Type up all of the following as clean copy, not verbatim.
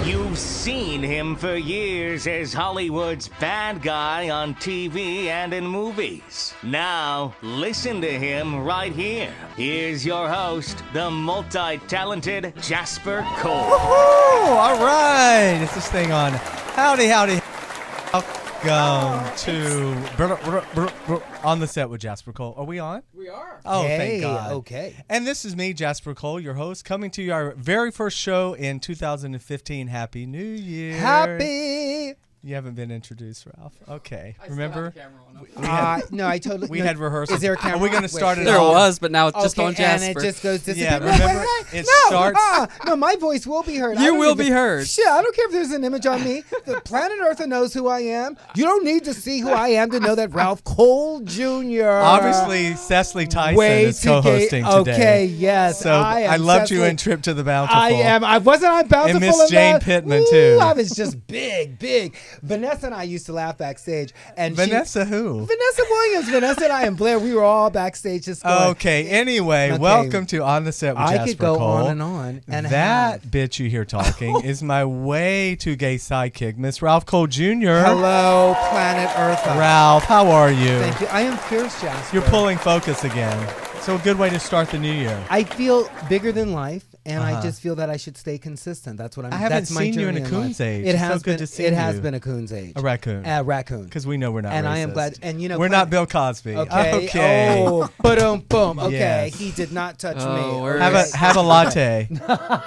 You've seen him for years as Hollywood's bad guy on TV and in movies. Now, listen to him right here. Here's your host, the multi-talented Jasper Cole. Woohoo! All right. Is this thing on? Howdy, howdy. Welcome to On the Set with Jasper Cole. Are we on? We are. Oh, thank God. Okay. And this is me, Jasper Cole, your host, coming to our very first show in 2015. Happy New Year. Happy. You haven't been introduced, Ralph. Okay. I Remember? still have the camera on. No, I totally. We had rehearsals. Is there a camera? Are we going to start it There off? was, but now it's just on Jasper. And it just goes to Yeah, no, remember? It starts. No, my voice will be heard. You will be heard. Shit, I don't care if there's an image on me. The planet Earth knows who I am. You don't need to see who I am to know that Ralph Cole Jr. Obviously, Cecily Tyson Way is too co-hosting gay. today. Okay, yes. So I loved you in Trip to the Bountiful. I am. I wasn't on Bountiful. And Miss Jane that? Pittman, Ooh, too. I was just big. Vanessa and I used to laugh backstage. And Vanessa who? Vanessa Williams. Vanessa and I and Blair, we were all backstage just going. Okay, anyway, welcome to On the Set with Jasper Cole. I could go on and on. And that bitch you hear talking is my way too gay sidekick, Miss Ralph Cole Jr. Hello, planet Earth. Ralph, how are you? Thank you. I am fierce, Jasper. You're pulling focus again. So a good way to start the new year. I feel bigger than life, and I just feel that I should stay consistent. That's what I'm. I haven't that's my seen you in a journey coon's life. age. It It's has so good been. to see It has you. been a coon's age. A raccoon. A raccoon. Because we know we're not and racist. I am glad. And you know, we're not Bill Cosby. Okay. Oh, boom. Okay. Yes. He did not touch me. Have a latte.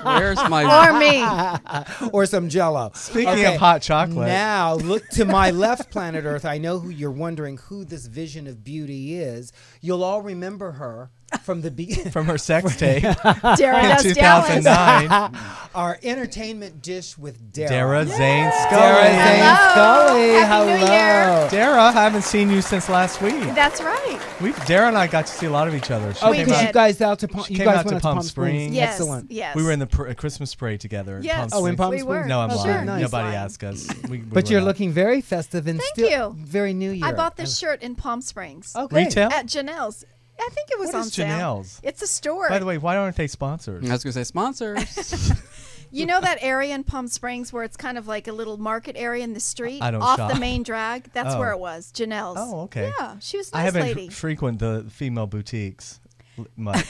Where's my Or me. Or some Jello. Speaking of hot chocolate. Now look to my left, planet Earth. I know who you're wondering who this vision of beauty is. You'll all remember her from the from her sex tape Dara in does 2009. Our entertainment dish with Dara. Dara Zane Scully. Dara Zane Hello. Scully. Happy New Hello. Dara, I haven't seen you since last week. That's right. Dara and I got to see a lot of each other. She Oh, came because out- you guys out to she you came guys out went to out Palm Springs. Yes. Excellent. Yes. We were in the Christmas parade together. In Yes. Palm Oh, in Springs. Palm We Springs. were. No, I'm Oh, lying. sure. Nice. Nobody Fine. asked us. We But were you're not. looking very festive and Thank still you. very New Year. I bought this shirt in Palm Springs. Okay. Retail? At Janelle's. I think it was What on is sale. Janelle's? It's a store. By the way, why aren't they sponsors? I was going to say sponsors. You know that area in Palm Springs where it's kind of like a little market area in the street? I don't off shop. the main drag? That's Oh. where it was. Janelle's. Oh, okay. Yeah. She was a I nice haven't lady. frequent the female boutiques much.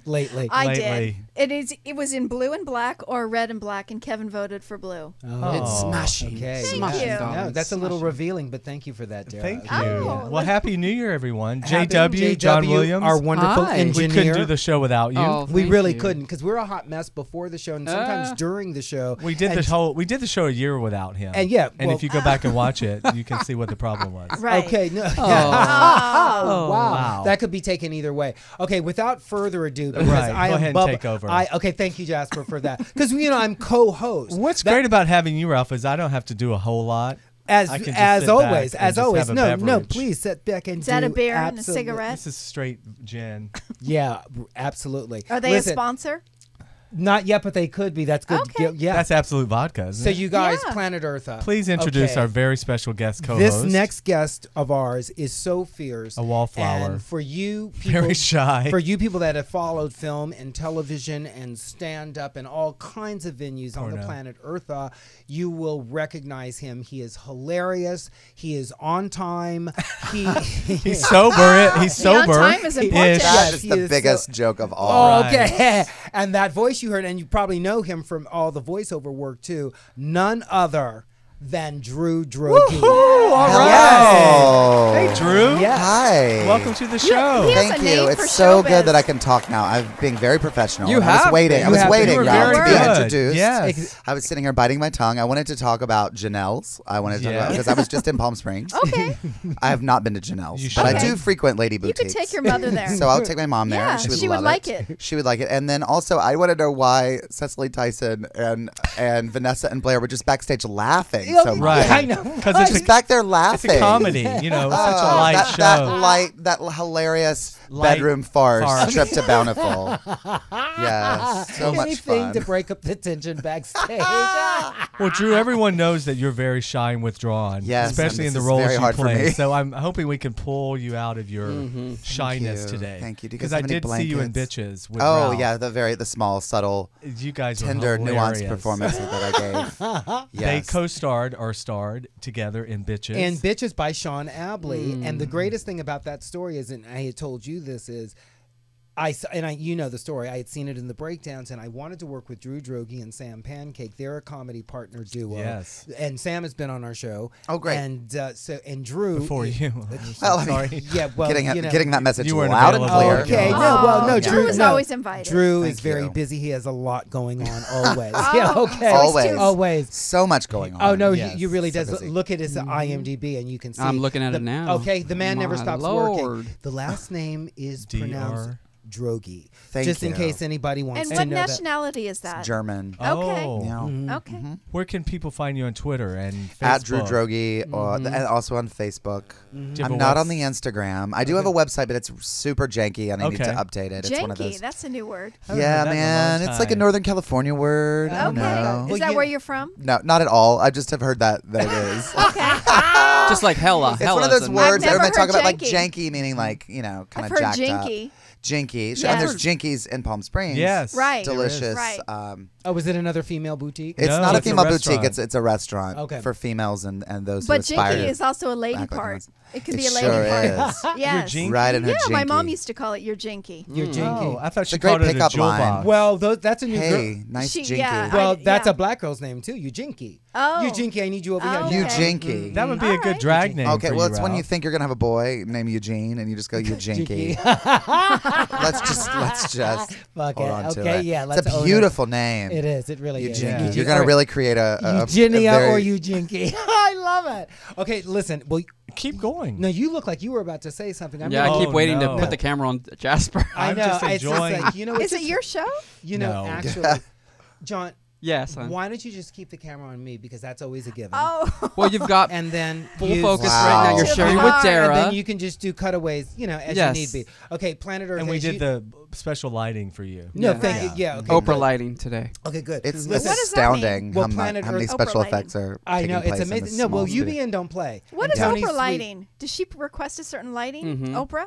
Lately. I lately. did. It was in blue and black or red and black, and Kevin voted for blue. It's smashing. Okay. Thank Smashing, you. darling. No, that's a little Smashing. revealing, but thank you for that, Dara. Thank you. Oh, Well, Happy New Year, everyone. Happy JW, John Williams. our wonderful Hi. engineer. We couldn't do the show without you. Oh, We thank really you. couldn't because we're a hot mess before the show and sometimes during the show. We did the show a year without him. And yeah, and well- if you go back and watch it, you can see what the problem was. Right. Okay. No. Oh. Wow. Wow. That could be taken either way. Okay, without further ado, because Right, I go am ahead and take over. Okay, thank you, Jasper, for that. Because I'm co-host. What's great about having you, Ralph, is I don't have to do a whole lot. As I can just as sit always, back and as just always. have a No, beverage. please sit back and Is that do a beer and a absolute- cigarette? This is straight gin. Yeah, absolutely. Are they Listen, a sponsor? Not yet, but they could be. That's good. Okay. Yeah. That's Absolute Vodka, isn't So it? you guys, Yeah. Planet Earth. Please introduce Okay. our very special guest co-host. This next guest of ours is so fierce. A wallflower. And for you people, Very shy. For you people that have followed film and television and stand up and all kinds of venues on the Porno. planet Earth, you will recognize him. He is hilarious. He is on time. He's sober. He's The on sober. time is important. Ish. Yes, That is he the is biggest so- joke of all. Oh, okay. And that voice you heard, and you probably know him from all the voiceover work too, none other than Droege. Woohoo! All right. Yes. Hey, Drew. Yes. Hi. Welcome to the show. he has Thank a you. name It's for so showbiz. good that I can talk now. I'm being very professional. You I was have waiting. been. I was You have been. waiting, You were Ralph, very to be good. introduced. Yes. I was sitting here biting my tongue. I wanted to talk about Janelle's. I wanted to talk about Yeah. because I was just in Palm Springs. Okay. I have not been to Janelle's, You but I should. do frequent lady You boutiques. could take your mother there. So I'll take my mom there. Yeah, and she would she love would like it. She would like it. And then also, I want to know why Cecily Tyson and Vanessa and Blair were just backstage laughing so Right. I know. Because She's it's back there it's laughing. a comedy. You know, it's such a Oh, light show. that hilarious Light bedroom farce farce. trip to Bountiful. Yes, so much Anything fun. to break up the tension backstage. Well, Drew, everyone knows that you're very shy and withdrawn, Yes, especially in and the this is roles very you hard for play. me. So I'm hoping we can pull you out of your shyness you. today. Thank you. Do you Because guys I have any did see you in blankets? Bitches. With Oh Ralph. yeah, the small, subtle, You guys were tender, hilarious. nuanced performance that I gave. They Yes. co-starred or starred together in Bitches. And Bitches by Sean Abley. And the greatest thing about that story is, and I had told you this, is you know the story. I had seen it in the breakdowns, and I wanted to work with Drew Droege and Sam Pancake. They're a comedy partner duo. Yes. And Sam has been on our show. Oh, great. And Drew before you. Well, I mean, Sorry. Yeah, well, getting that message You weren't loud and available. clear. Okay, Oh, no, well, no, Drew Drew is no. always invited. Drew Thank is very you. busy. He has a lot going on always. Yeah, Oh, okay. Always. Always. So much going on. Oh no, Yes. you really So does. busy. Look at his IMDb, and you can see. I'm looking at it now. Okay, the man never My stops Lord. working. The last name is pronounced DR. Droege. Thank just in you. case anybody wants And to what know that. nationality is that? German. Okay. Oh. Yeah. Okay. Where can people find you on Twitter and Facebook? At Drew Droege, and also on Facebook. Do you have I'm a not webs- on the Instagram. I do have a website, but it's super janky, and I need to Okay. update it. It's one of Janky, those. that's a new word. haven't Yeah, heard that in a man, long it's like a time. Northern California word. I don't Okay. know. Is that where you're from? No, not at all. I just have heard that it is. Okay. Just like hella. It's hella one of those is a- words I've everybody never talk about, heard like janky, meaning like kind I've of heard jacked jinky. up. Jinky. Sure, Yeah. and there's Jinkies in Palm Springs. Yes. Right. Delicious. Right. Oh, is it another female boutique? It's No, not a it's a female boutique. restaurant. It's a restaurant Okay. for females and those But who aspire jinky to is also a lady act like part. ones. It can It be a lady sure part. is. Yes. jinky? Right in her Yeah, my mom jinky. used to call it your jinky. You're jinky. Oh, I thought It's she a great called it a pickup jewel line. box. Well, that's a new girl. Hey, nice She- jinky. yeah, Well, that's yeah. a black girl's name too. You jinky. Oh. You jinky. I need you over Oh, here. You okay. jinky. That would be a All good right. drag name. Okay, for well, you, it's when you Ralph. think you're gonna have a boy named Eugene, and you just go, you jinky. let's just Fuck hold it. on to Okay, it. yeah. It's Let's a own beautiful name. It is. It really is. Eugene. Yeah. You're gonna really create a Eugenia very, or Eugene. I love it. Okay, listen. Well, Keep going. no, you look like you were about to say something. I'm Yeah, I gonna- keep Oh, waiting no. to put the camera on Jasper. I I'm know. just It's enjoying- like, you know, Is it's it your show? You know, No. actually, John. Yes. Why don't you just keep the camera on me, because that's always a given. Oh. Well, you've got And then full use- focus Wow. right now. You're To sharing the with heart. And then Dara. you can just do cutaways, as Yes. you need be. Okay, Planet Earth. And we as did you- the special lighting for you. No, Yeah. thank you. Right. Yeah. Okay. Oprah good. lighting today. Okay, good. It's Listen, What does that mean? astounding Well, how Planet many Earth- special Oprah effects are I taking know place it's in this amazing. No, small well, you studio. be in, don't play. What And is Tony's Oprah sweet. lighting? Does she request a certain lighting? Oprah?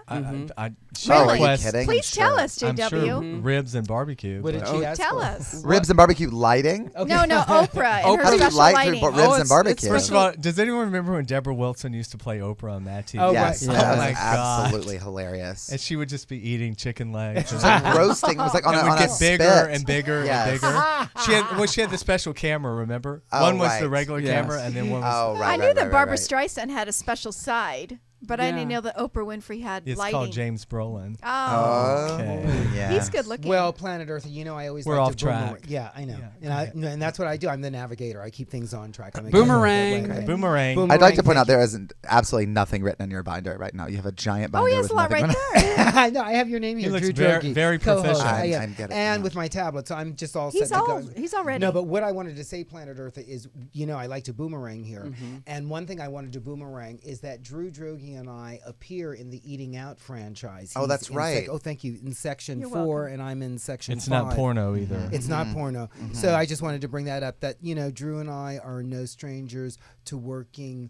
She Oh, are you requests- kidding? Please tell Sure. us, I'm JW. sure ribs and barbecue. What did but- she ask Tell for? us. Ribs and barbecue lighting? Okay. No, Oprah and Oprah. her How do you special light lighting. ribs Oh, and it's barbecue? First of all, does anyone remember when Deborah Wilson used to play Oprah on Mad TV? Oh, yes, right. that Oh was my God. absolutely hilarious. And she would just be eating chicken legs. It was like roasting. It was like on and a, would on a get bigger spit. and bigger Yes. and bigger. She had the special camera, remember? Oh, one was right. the regular Yes. camera, and then one was Oh, right. I knew right, that right, Barbara right. Streisand had a special side, but I Yeah. didn't know that Oprah Winfrey had it's lighting. called James Brolin. Oh. Okay. yeah. He's good looking. Well, Planet Earth, I always We're like off to boomerang. track. Yeah, I know. Yeah. And that's what I do. I'm the navigator. I keep things on track. I make Boomerang. sure that way. Boomerang. Boom- I'd like to point Thank out there isn't absolutely nothing written in your binder right now. You have a giant Oh, binder he has with a lot nothing right written. there. I know. I have your name He here. looks Drew very- Droege, very co-host. professional. I am. I get it, And yeah. with my tablet, so I'm just all He's set to go. He's all ready. No, but what I wanted to say, Planet Earth, is I like to boomerang here, and one thing I wanted to boomerang is that Drew Droege and I appear in the Eating Out franchise. Oh, He's that's in right. thank you. In section You're 4, welcome. and I'm in section It's 5. not porno either. It's not porno. So I just wanted to bring that up. That Drew and I are no strangers to working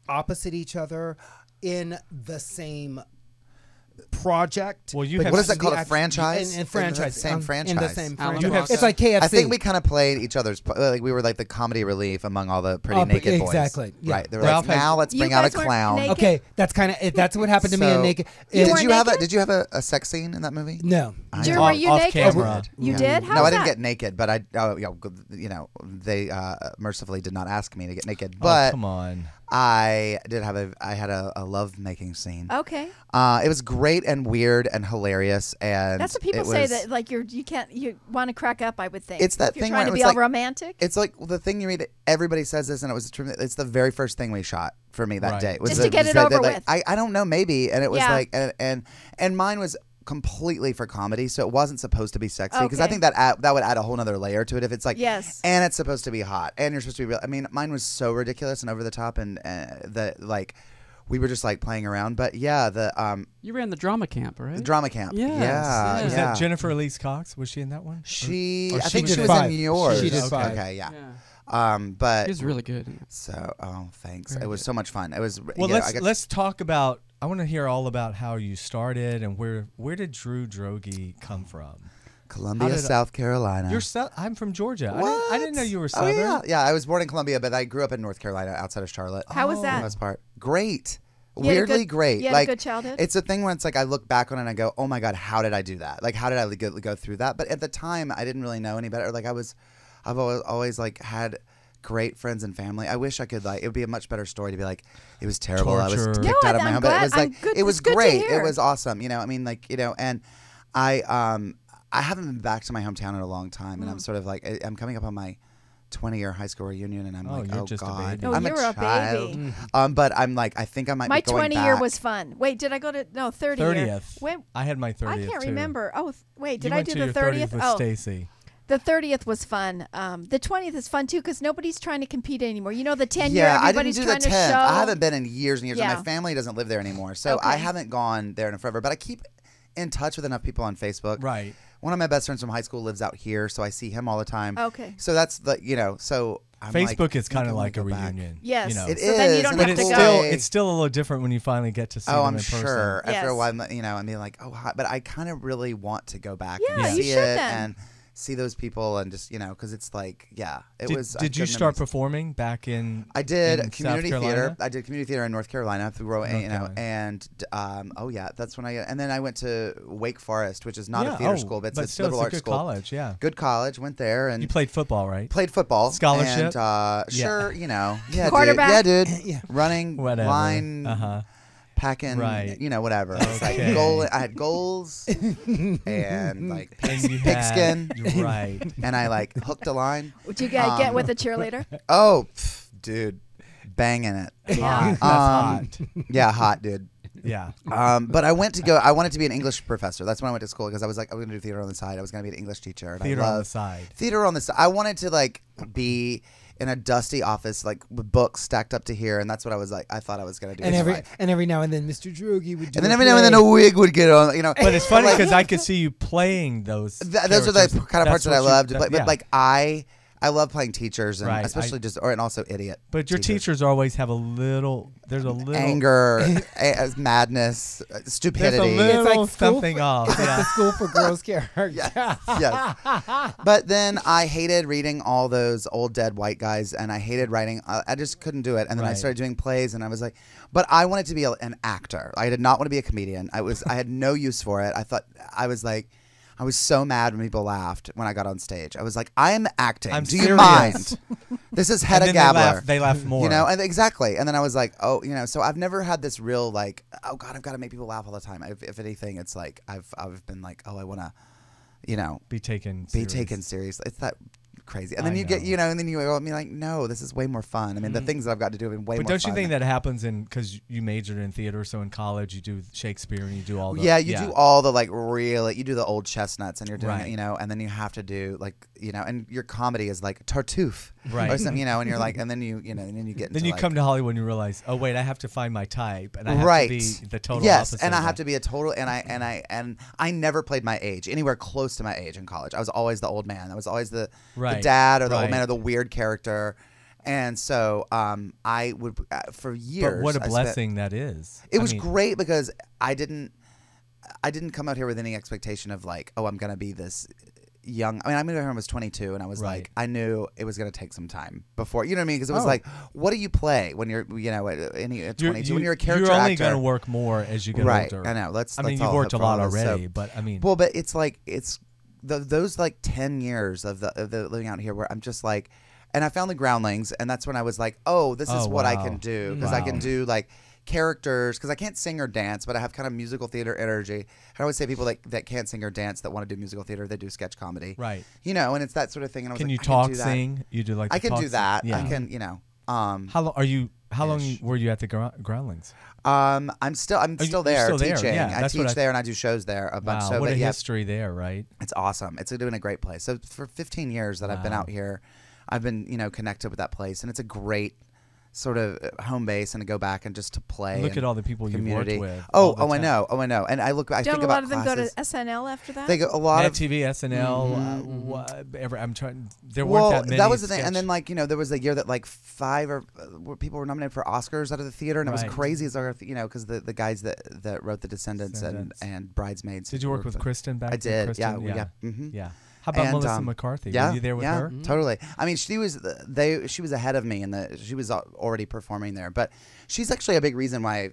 opposite each other in the same project. Well, you but have- What is that the called? A act- franchise? In In franchise. the same In the franchise. same Alabama. franchise. You It's like KFC. I think we kind of played each other's. Like we were like the comedy relief among all the pretty Oh, naked boys. exactly, yeah. Right. They were Ralph like, has- now let's You bring out a guys weren't clown. naked? Okay, that's what happened to me in So- Naked. You Did weren't you have a naked? Did you have a sex scene in that movie? No. Drew, Off- were you off naked? camera. You Yeah. did? How No, was I didn't that? get naked, but they mercifully did not ask me to get naked. Oh, But come on. I had a love making scene. Okay. It was great and weird and hilarious, and That's what people it say, was- that like you want to crack up, I would think. It's that if you're thing trying where to it's be all like- romantic. It's like the thing you read. Everybody says this, and it was true. It's the very first thing we shot for me that Right. day. Just to get it over with. I don't know, maybe, and it was Yeah. like, and mine was completely for comedy, so it wasn't supposed to be sexy. Because I Okay. think that would add a whole nother layer to it if it's like, Yes. and it's supposed to be hot, and you're supposed to be real. I mean, mine was so ridiculous and over the top, and that like we were just like playing around. But yeah, You ran the drama camp, right? the drama camp. Yes, Yeah, yes. Was yeah. that Jennifer Elise Cox? Was she in that one? I think did she was five. in yours. She did Okay. five. Okay, yeah. Yeah. But He was really good. so, thanks. Very It was good. so much fun. It was. Well, yeah, I got- let's talk about. I want to hear all about how you started and where did Droege come from? Columbia, how did I- South Carolina. I'm from Georgia. What? I didn't know you were Oh, Southern. yeah. I was born in Columbia, but I grew up in North Carolina, outside of Charlotte. How was For the that? most part, great. You had a Weirdly good- great. you had a Like good childhood? it's a thing where it's like I look back on it and I go, oh my god, how did I do that? Like how did I go through that? But at the time, I didn't really know any better. Like I've always like had great friends and family. I wish I could like. It would be a much better story to be like, it was terrible. I was Torture. kicked No, out of my I'm home, but it glad- was I'm like good- it was it's good to great. hear. It was awesome. You know, I mean, like you know, and I haven't been back to my hometown in a long time, and I'm sort of like I'm coming up on my 20-year high school reunion, and I'm Oh, like, you're oh just a god, baby. Oh, I'm you're a child. baby. But I'm like, I think I might My be going 20-year back. was fun. Wait, did I go to 30th? 30th. Wait, I had my 30th. I can't too. remember. Oh, wait, did You I went do to the your 30th? with Oh, Stacy. the 30th was fun. The 20th is fun too because nobody's trying to compete anymore. You know, the 10-year, Yeah, I didn't everybody's do the trying 10th. to show. I haven't been in years and years, and Yeah. my family doesn't live there anymore, so I Okay. haven't gone there in forever. But I keep in touch with enough people on Facebook. Right. One of my best friends from high school lives out here, so I see him all the time. Okay. So that's the so I'm Facebook like, is kind I of wanna like a go back. reunion. Yes. You know. It So then you is, don't and But have it's to it's go. still it's still a little different when you finally get to see Oh, them I'm in person. sure. Yes. After a while, and being like, oh, hi. But I kind of really want to go back Yeah, and you see should it then. and see those people and just because it's like, yeah, it was. I Did you good start memories. performing back in? I did in community South theater. Carolina? I did community theater in North Carolina through North Carolina. and oh yeah, that's when and then I went to Wake Forest, which is not Yeah, a theater oh, school, but but it's a still, liberal it's a arts good school. college. Yeah. Good college. Went there and You played football, right? played football. Scholarship? And, sure, yeah, Quarterback? dude. Yeah, dude. Yeah. Running, Whatever. line, Right. packing, whatever. It's like Okay. I had goals and like And you pigskin, had, right. and I like hooked a line. Would you guys get with a cheerleader? Oh, dude, banging it. Hot. That's hot. Yeah, hot, dude. Yeah. But I wanted to be an English professor. That's when I went to school because I was like, I was going to do theater on the side. I was going to be an English teacher. And Theater I on the love side. Theater on the side. I wanted to like be in a dusty office, like with books stacked up to here, and that's what I was like. I thought I was going to do. And with my every life. and every now and then, Mr. Droege would do. And then a every now and then play. a wig would get on. But it's funny like, because I could see you playing those. those are the characters. kind of parts that I That's what loved. you- But yeah. like I love playing teachers, and Right, especially and also idiot. But your teachers always have a little. There's a little anger, madness, There's stupidity. a little It's like school something for- off. It's like Yeah. the school for girls characters. Yes. But then I hated reading all those old dead white guys, and I hated writing. I just couldn't do it. And then I Right. started doing plays, and I was like, but I wanted to be an actor. I did not want to be a comedian. I had no use for it. I was so mad when people laughed when I got on stage. I was like, I'm acting. I'm Do you serious. mind? This is And Hedda then Gabler. they laugh more. And exactly. And then I was like, oh, so I've never had this real like, oh God, I've got to make people laugh all the time. If anything, it's like I've been like, oh, I want to, be taken. be serious. taken seriously. It's that crazy. And then I you get, know. and then you go, like, no, this is way more fun. I mean, the things that I've got to do have been way But more don't fun. you think that happens because you majored in theater, so in college you do Shakespeare and you do all the you do all the like really, you do the old chestnuts and you're doing Right. it, and then you have to do like, and your comedy is like Tartuffe. Right. Or something, and you're like, and then you get into Then you like, come to Hollywood and you realize, oh wait, I have to find my type and I have right. to be the total yes, opposite. and I of have that. to be a total, and I never played my age anywhere close to my age in college. I was always the old man. I was always the Right. dad or the old Right. man or the weird character, and so I would for years. But what a I spent- blessing that is. It I was mean, great because I didn't come out here with any expectation of like, oh, I'm gonna be this young. I mean, I moved here when I was 22, and I was Right. like, I knew it was gonna take some time before, you know what I mean? Because it was Oh. like, what do you play when you're, at 22? When you're a character you're only actor, going to work more as you get right? older. I know. I mean, you've worked a lot already, but I mean, Well, but it's like those like 10 years of the living out here where I'm just like, and I found the Groundlings, and that's when I was like, oh, this is Oh, what I wow. can do, because I Wow. can do like characters, because I can't sing or dance, but I have kind of musical theater energy. I always say people that can't sing or dance that want to do musical theater, they do sketch comedy, right. and it's that sort of thing. And I was Can like, you I talk, do that. sing? You do like I the can talk do that. sing? Yeah. I can, How long are you? How long were you at the Groundlings? I'm still there still there? teaching. Yeah, I teach there and I do shows there a bunch. Wow, So, what a yeah, history there, right? it's awesome. It's doing a great place. So for 15 years that I've been out here, I've been connected with that place, and it's a great sort of home base, and to go back and just to play. Look at all the people you've worked with. I know. And I think Don't a about lot of them go to classes. SNL after that? They go a lot Mad of TV, SNL. I'm trying. There weren't that many. That was the thing. And then there was a year that like 5 people were nominated for Oscars out of the theater, and it was crazy as because the guys that wrote The Descendants and Bridesmaids. Did you work with Kristen back? I did. Kristen? Yeah. Yeah. How about Melissa McCarthy? Yeah, were you there with her? Totally. I mean, she was ahead of me, and she was already performing there. But she's actually a big reason why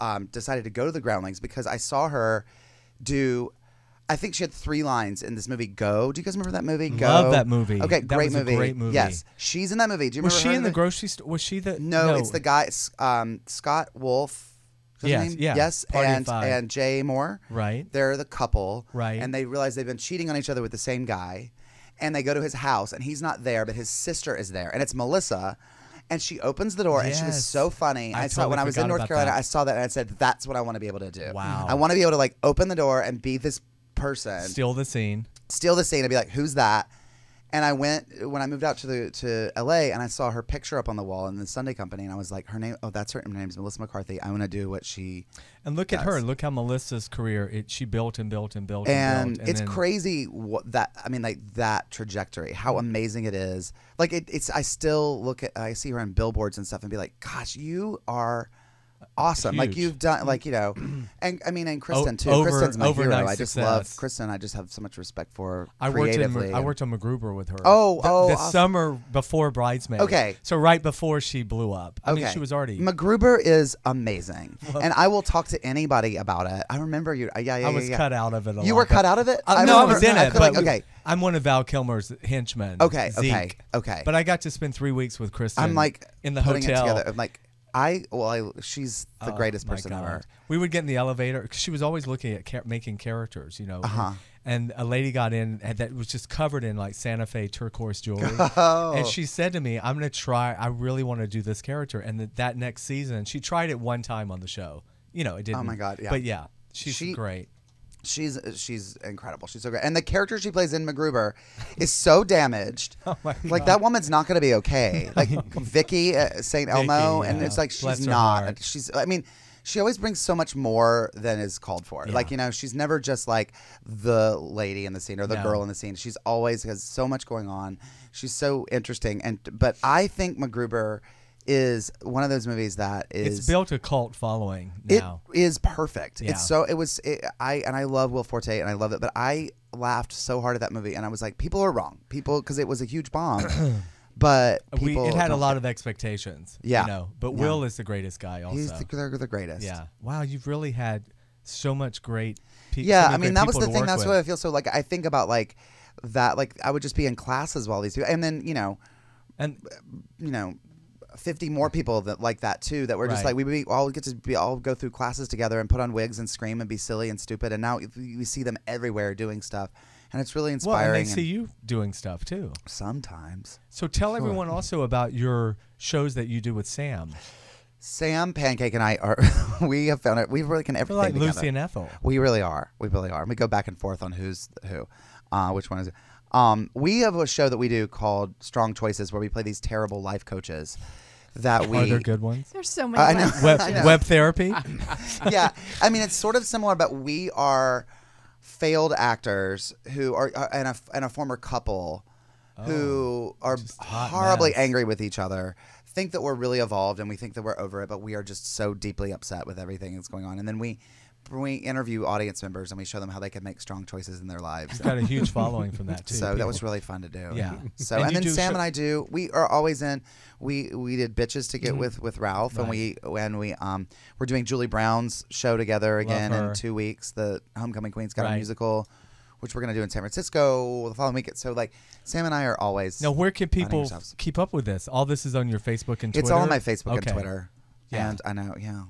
I decided to go to the Groundlings, because I saw her do. I think she had 3 lines in this movie, Go. Do you guys remember that movie? Go. Love that movie. Okay, that great was movie. A great movie. Yes, she's in that movie. Do you remember Was she her in the grocery store? Was she the? No, it's the guy Scott Wolf. Yes, and Jay Moore. Right. They're the couple. Right. And they realize they've been cheating on each other with the same guy, and they go to his house, and he's not there, but his sister is there, and it's Melissa. And she opens the door, and she was so funny. I saw when I was in North Carolina. I saw that, and I said, "That's what I want to be able to do. Wow. I want to be able to like open the door and be this person, steal the scene, and be like, who's that?" And I went when I moved out to LA, and I saw her picture up on the wall in the Sunday Company, and I was like, her name. Oh, that's her name's Melissa McCarthy. I want to do what she. And look at her. Look how Melissa's career. She built and built and built and built. And it's crazy that trajectory. How amazing it is. Like it's. I still I see her on billboards and stuff, and be like, gosh, you are. Awesome. Huge. Like you've done and I mean, and Kristen too. Kristen's my hero. I just success. love Kristen. I just have so much respect for her I creatively. worked on MacGruber with her. The awesome. Summer before Bridesmaids. Okay. So right before she blew up. I mean, she was already. MacGruber is amazing, and I will talk to anybody about it. I remember you. I was cut out of it. You were cut out of it? No, I was in it. But okay. I'm one of Val Kilmer's henchmen. Okay. Zeke. Okay. But I got to spend 3 weeks with Kristen. I'm like in the putting hotel. it together. I'm like. She's the greatest person ever. We would get in the elevator because she was always looking at making characters, And a lady got in that was just covered in like Santa Fe turquoise jewelry, and she said to me, "I'm going to try. I really want to do this character." And that next season, she tried it one time on the show. It didn't. Oh my God! Yeah. But yeah, she's great. She's incredible. She's so great. And the character she plays in MacGruber is so damaged. Oh my God. Like that woman's not going to be okay. Like Vicky St. Elmo, and it's like Bless she's her not. heart. I mean, she always brings so much more than is called for. Yeah. Like, she's never just like the lady in the scene or the girl in the scene. She's always has so much going on. She's so interesting. But I think MacGruber is one of those movies that is it's built a cult following now. It is perfect. Yeah. It's so I love Will Forte and I love it, but I laughed so hard at that movie and I was like, people are wrong. Because it was a huge bomb. But it had a lot of expectations. Yeah. But Will is the greatest guy also. He's the greatest. Yeah. Wow, you've really had so much great people. Yeah, I mean that was the thing. That's what I feel so like I think about like that, like I would just be in classes while these people and then, 50 more people that like that too that were just like we all get to all go through classes together and put on wigs and scream and be silly and stupid, and now we see them everywhere doing stuff, and it's really inspiring. Well, and they see you doing stuff too sometimes. So tell everyone also about your shows that you do with Sam Pancake and I are we have found it, we really can everything like together. Lucy and Ethel. We really are. We go back and forth on who's who, which one is it. We have a show that we do called Strong Choices where we play these terrible life coaches that Are there good ones? There's so many. I know. Web therapy? Yeah. I mean, it's sort of similar, but we are failed actors who are and a former couple who are horribly angry with each other, think that we're really evolved and we think that we're over it, but we are just so deeply upset with everything that's going on. And then we interview audience members and we show them how they can make strong choices in their lives. You've got a huge following from that too. So that was really fun to do. Yeah. So and then Sam and I do. We are always in. We did Bitches to Get with Ralph, and we're doing Julie Brown's show together again in 2 weeks. The Homecoming Queen's got a musical, which we're gonna do in San Francisco the following week. So like Sam and I are always. Now, where can people keep up with this? All this is on your Facebook and Twitter. It's all on my Facebook and Twitter. Yeah. And I know. Yeah.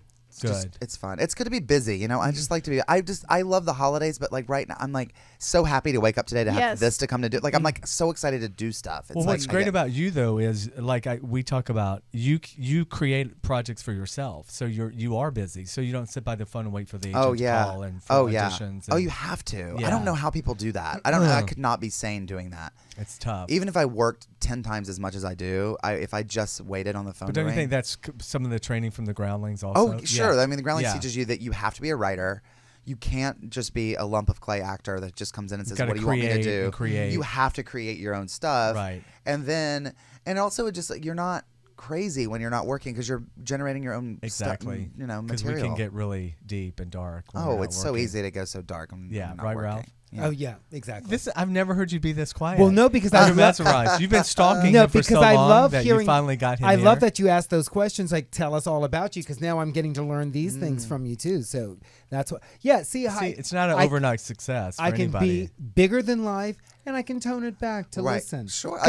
it's fun. It's good to be busy. You know, I just like to be. I love the holidays, but like right now, I'm like so happy to wake up today to have this to come to do. Like I'm like so excited to do stuff. It's well, what's great about you though is like we talk about you create projects for yourself, so you are busy, so you don't sit by the phone and wait for the agent to call and for auditions. Oh, you have to. I don't know how people do that. I don't know. I could not be sane doing that. It's tough. Even if I worked 10 times as much as I do, if I just waited on the phone. But don't you think that's some of the training from the Groundlings also? Oh, sure. I mean, the Groundlings teaches you that you have to be a writer. You can't just be a lump of clay actor that just comes in and says, "What do you want me to do?" You have to create your own stuff, right? And also, it just you're not crazy when you're not working because you're generating your own stuff, you know, material. Because we can get really deep and dark. Oh, it's so easy to go so dark. Right, Ralph. Yeah. Oh yeah, exactly. I've never heard you be this quiet. Well, no, because I'm mesmerized. You've been stalking him for so long that you finally got him. I love that you asked those questions. Like, tell us all about you, because now I'm getting to learn these things from you too. So that's what. Yeah. See, it's not an overnight success. For I can anybody. be bigger than life, and I can tone it back to listen. Sure.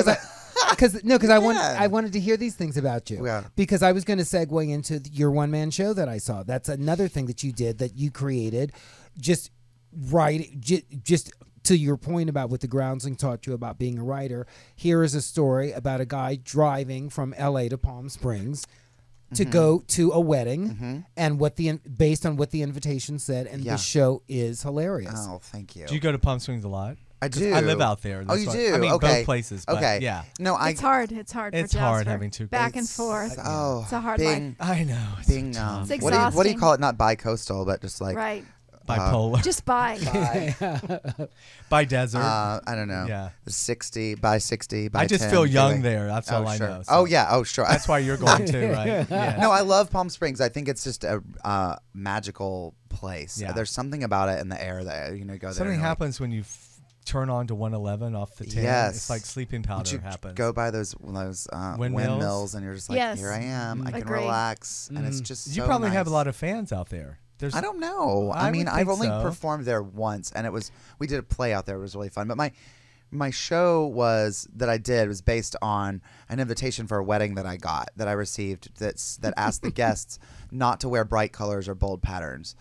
Because I wanted to hear these things about you. Yeah. Because I was going to segue into your one man show that I saw. That's another thing that you did, that you created, just to your point about what the Groundling taught you about being a writer. Here is a story about a guy driving from L.A. to Palm Springs to go to a wedding, and based on what the invitation said, and the show is hilarious. Oh, thank you. Do you go to Palm Springs a lot? I do. I live out there. Oh, you do? I mean, okay. both places. But okay. Yeah. No, it's hard. It's hard. It's for Jasper. hard having to back and forth. Oh, it's a hard life. I know. Being, it's exhausting. what do you call it? Not bi-coastal, but just like bipolar. Just by desert. I don't know. Yeah. 60 by 60 by 10. I just feel young there. That's all I know. So. Oh yeah. Oh sure. That's why you're going too, right? Yeah. No, I love Palm Springs. I think it's just a magical place. Yeah. There's something about it in the air that go there. Something happens when you turn on to 111 off the 10. Yes. It's like sleeping powder happens. Go by those windmills and you're just like, here I am. I can relax, and it's just. You probably have a lot of fans out there. I don't know. I mean, I've only performed there once, and we did a play out there. It was really fun. But my show was based on an invitation for a wedding that I received that asked the guests not to wear bright colors or bold patterns.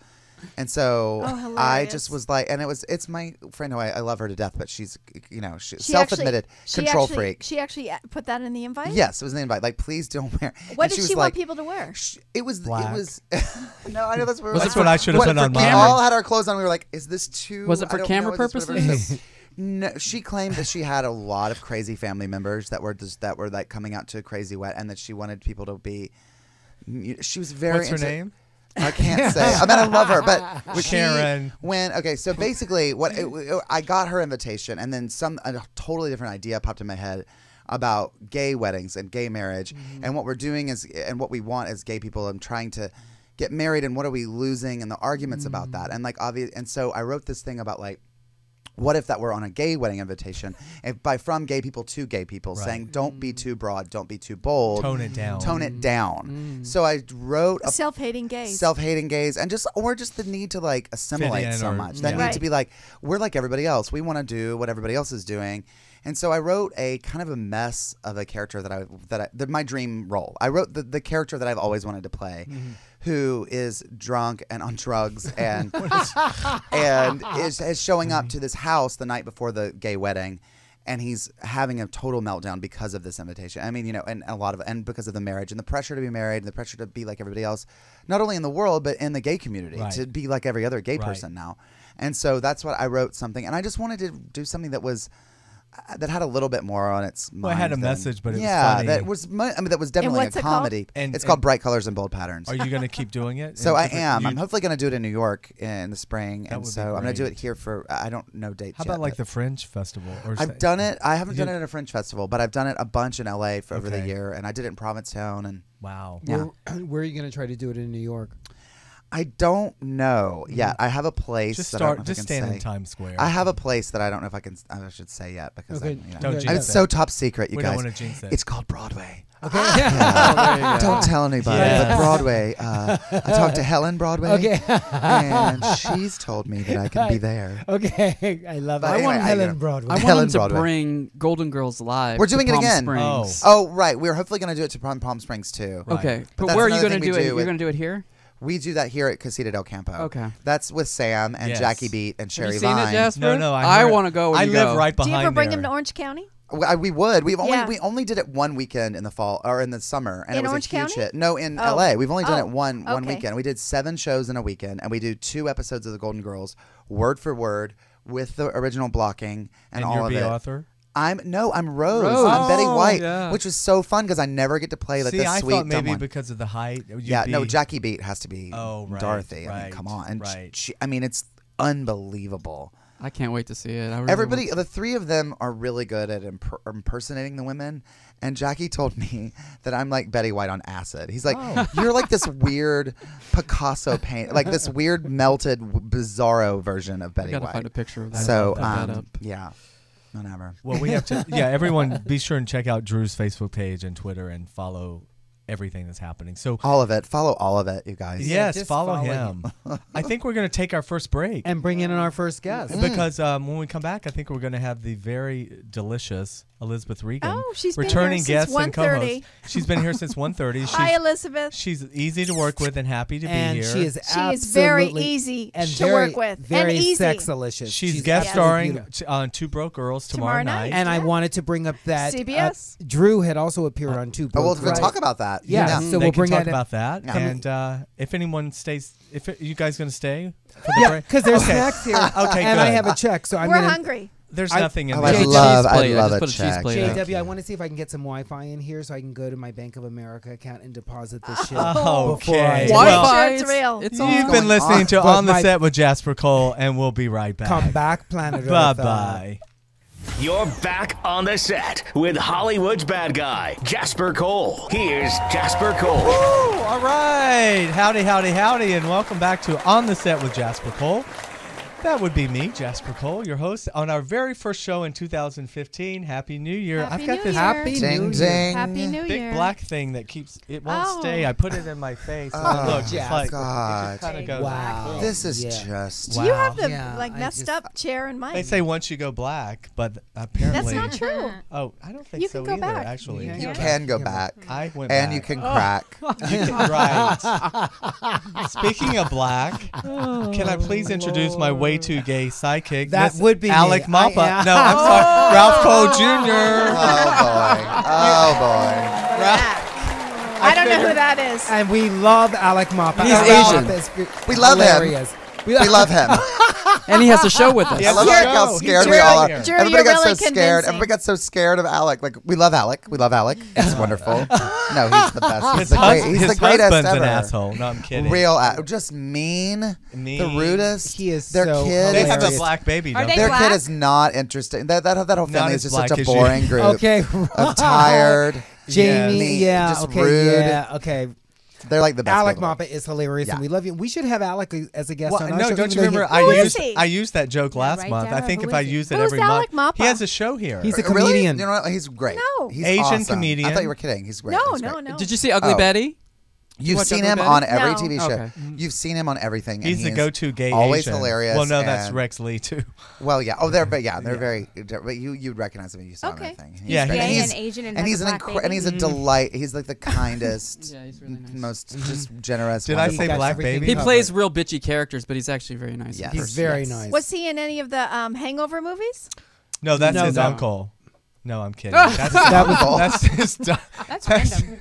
And so I just was like, and it's my friend who I love her to death, but she's self-admitted control freak. She actually put that in the invite? Yes, it was in the invite. Like, please don't wear. What did she want people to wear? It was black. It was. No, I know that's what. Well, that's what I should have put on mine. We all had our clothes on. We were like, is this too? Was it for camera purposes? No, she claimed that she had a lot of crazy family members that were like coming out to a crazy wedding, and that she wanted people to be. She was very. What's her name? I can't say. I mean, I love her, but Karen. So basically, I got her invitation, and then a totally different idea popped in my head about gay weddings and gay marriage, and what we're doing and what we want as gay people, and trying to get married, and what are we losing, and the arguments about that, and and so I wrote this thing about like, what if that were on a gay wedding invitation? From gay people to gay people, saying, don't be too broad, don't be too bold. Tone it down. Tone it down. So I wrote self-hating gays. Self-hating gays, and just the need to like assimilate so much. That need to be like, we're like everybody else. We want to do what everybody else is doing. And so I wrote a kind of a mess of a character that my dream role. I wrote the character that I've always wanted to play, who is drunk and on drugs and is showing up to this house the night before the gay wedding, and he's having a total meltdown because of this invitation. I mean, and because of the marriage and the pressure to be married and the pressure to be like everybody else, not only in the world but in the gay community, to be like every other gay person now. And so that's what I wrote something, and I just wanted to do something that had a little bit more on its mind. Well, it had a message, but it was funny. that was definitely a comedy. Called? It's called Bright Colors and Bold Patterns. Are you going to keep doing it? So I am. I'm hopefully going to do it in New York in the spring, and so I'm going to do it here for I don't know dates yet. How about like the Fringe Festival? I've done it. I haven't done it at a Fringe Festival, but I've done it a bunch in LA over the year, and I did it in Provincetown. And wow. Yeah. Where are you going to try to do it in New York? I don't know yet. I have a place. Just stand in Times Square. I have a place that I don't know if I should say yet because it's so top secret. You we guys, don't want to jinx it. It's called Broadway. Okay. Don't tell anybody. But Broadway. I talked to Helen Broadway, and she's told me that I can be there. Okay, I love it. But I want anyway, Helen Broadway. I want them to bring Golden Girls live. We're doing to it Palm again. Springs. Oh, right. We're hopefully going to do it to Palm Springs too. Right. Okay, but that's where are you another going to thing do we it? do You're going to do it here? We do that here at Casita del Campo. Okay. That's with Sam and Yes. Jackie Beat and Sherry Have you seen Vine. it, Jasper? No, I want to go. When I you live go. right Do behind you ever bring there. him to Orange County? We would. We Yeah. only did it one weekend in the fall or in the summer, and In it was Orange a huge County? hit. No, in Oh. LA. We've only done Oh, it one okay. weekend. We did 7 shows in a weekend, and we do 2 episodes of The Golden Girls, word for word, with the original blocking and all you're of the it. author? I'm Rose. Rose. I'm Betty Oh, White, yeah. which was so fun because I never get to play like See, this I sweet thought maybe dumb one. because of the height. Yeah, no, Jackie Beat has to be Oh, right, Dorothy. I mean, right, come on. And right. she, I mean, it's unbelievable. I can't wait to see it. I really Everybody, want- the 3 of them are really good at impersonating the women. And Jackie told me that I'm like Betty White on acid. He's like, you're like this weird Picasso paint, like this weird melted bizarro version of I Betty gotta White. find a picture of that. So, Put that up. yeah, whatever. Well, we have to. Yeah, everyone, be sure and check out Drew's Facebook page and Twitter and follow everything that's happening. So, All of it. Follow all of it, you guys. yes, just follow follow him. I think we're going to take our first break And bring in our first guest. because when we come back, I think we're going to have the very delicious Elizabeth Regen, Oh, she's been returning here since guest and 1:30. co-host. She's been here since 1:30. Hi, Elizabeth. She's easy to work with and happy to And be here. she is She is very absolutely- easy and to very, work with. Very and easy. sexalicious. She's guest absolutely starring beautiful. on Two Broke Girls tomorrow night. And I Yeah. wanted to bring up that CBS? Drew had also appeared on Two Oh, we'll Broke Girls. talk about that. Yeah. They So we'll can bring talk that in. about that. Yeah. And if anyone stays, you guys going to stay for the Yeah, break? because there's Okay. snacks here. Okay, and I good. have a check, so I'm We're gonna. hungry. There's I- nothing in Oh, there. I Cheese love plate. I a just put a cheese check. plate out. JW, I want to see if I can get some Wi-Fi in here so I can go to my Bank of America account and deposit this shit. Oh, before I okay. Well, Wi-Fi. Sure, it's real. It's You've on. been listening to But On the my- Set with Jasper Cole, and we'll be right back. come back, planet Earth. Bye-bye. You're back on the set with Hollywood's bad guy, Jasper Cole. Here's Jasper Cole. Woo! All right. Howdy, howdy, howdy, and welcome back to On the Set with Jasper Cole. That would be me, Jasper Cole, your host, on our very first show in 2015. Happy New Year. Happy I've got New this Year. Happy Ding, New Year. ding. Happy New big Year. black thing that keeps, it won't Oh. stay. I put it in my face. and Oh, look, it's like, God. it just kind of goes. Wow. This is Yeah. just. Do you have the Yeah, like I messed just- up chair in mind? They say once you go black, but That's apparently. not true. Oh, I don't think You so can go either, back. actually. You You Yeah. can go back. I went And back. you can crack. Right. Speaking of black, can I please introduce my way too gay sidekick? That Miss would be me. Alec Mappa. I am. No, I'm sorry, Ralph Cole Jr. Oh, boy. I don't know who that is. And we love Alec Mappa. He's Alec Asian. Mappa is We love him. hilarious. We love him. And he has a show with us. Yeah, I love Drew, how scared he's we all are. here. Drew, Everybody you're got really so scared. convincing. Everybody got so scared of Alec. Like, we love Alec. We love Alec. He's wonderful. No, he's the best. He's His the greatest husband's ever. an asshole. No, I'm kidding. Just mean. The Mean. rudest. He is Their so kid. They have a hilarious. black baby, Are don't they they? Their black? kid is not interesting. That whole family as is just such black a as you. boring group. Okay, Of tired. Jamie, Yes. yeah, Just okay, rude. yeah, okay. They're like the best. Alec people. Mappa is hilarious, Yeah. and we love you. We should have Alec as a guest Well, on our no, show. don't even you though remember? Who is I he? I used that joke last write month. down I think who if I is he? use it Who's every Alec month, he Mappa? has a show here. He's a Really? comedian. You know what? He's great. No. He's Asian awesome. comedian. I thought you were kidding. He's great. No, He's no, great. no. Did you see Ugly Oh. Betty? You've Watch seen Ugly him Betty? on every No. TV show. Okay. You've seen him on everything. and He's the he is go-to gay always Asian. hilarious. Well, no, that's and- Rex Lee too. Well, yeah. Oh, they're very. But you'd recognize him if you saw him. Okay. I think. Yeah, great. gay and and Asian and and has he's a an black and he's a baby? delight. He's like the kindest, Yeah, he's really nice. most just generous. Did I wonderful say got black everything baby? He covered. plays real bitchy characters, but he's actually very nice. in Yes. He's person. very Yes. nice. Was he in any of the Hangover movies? No, that's No, his no. uncle. No, I'm kidding. That's That was that's his. That's random.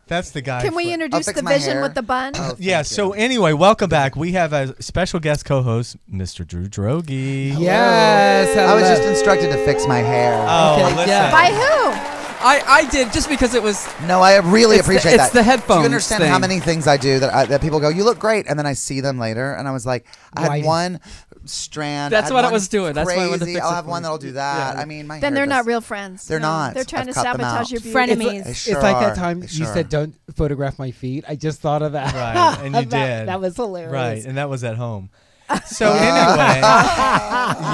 That's the guy. Can we for- introduce fix the my vision hair. with the bun? Oh, Yeah. thank So you. anyway, welcome back. We have a special guest co-host, Mr. Drew Droege. Yes, I was hello. just instructed to fix my hair. Oh, Okay, listen. yeah. By who? I did just because it was. No, I really It's the- appreciate it's that. the Do headphones you understand how thing. many things I do that people go, "You look great," and then I see them later, and I was like, I Why? had one strand. That's I had what I one was doing. That's why I wanted to crazy, fix I'll it have for one you. that'll do that. Yeah. I mean, my Then hair they're not does- real friends. They're No, not. They're trying I've to cut them sabotage out. your beauty. Frenemies. They It's sure like are. that time They you sure said, are. "Don't photograph my feet." I just thought of that. Right, and you That- did. That was hilarious. Right, and that was at home. So anyway,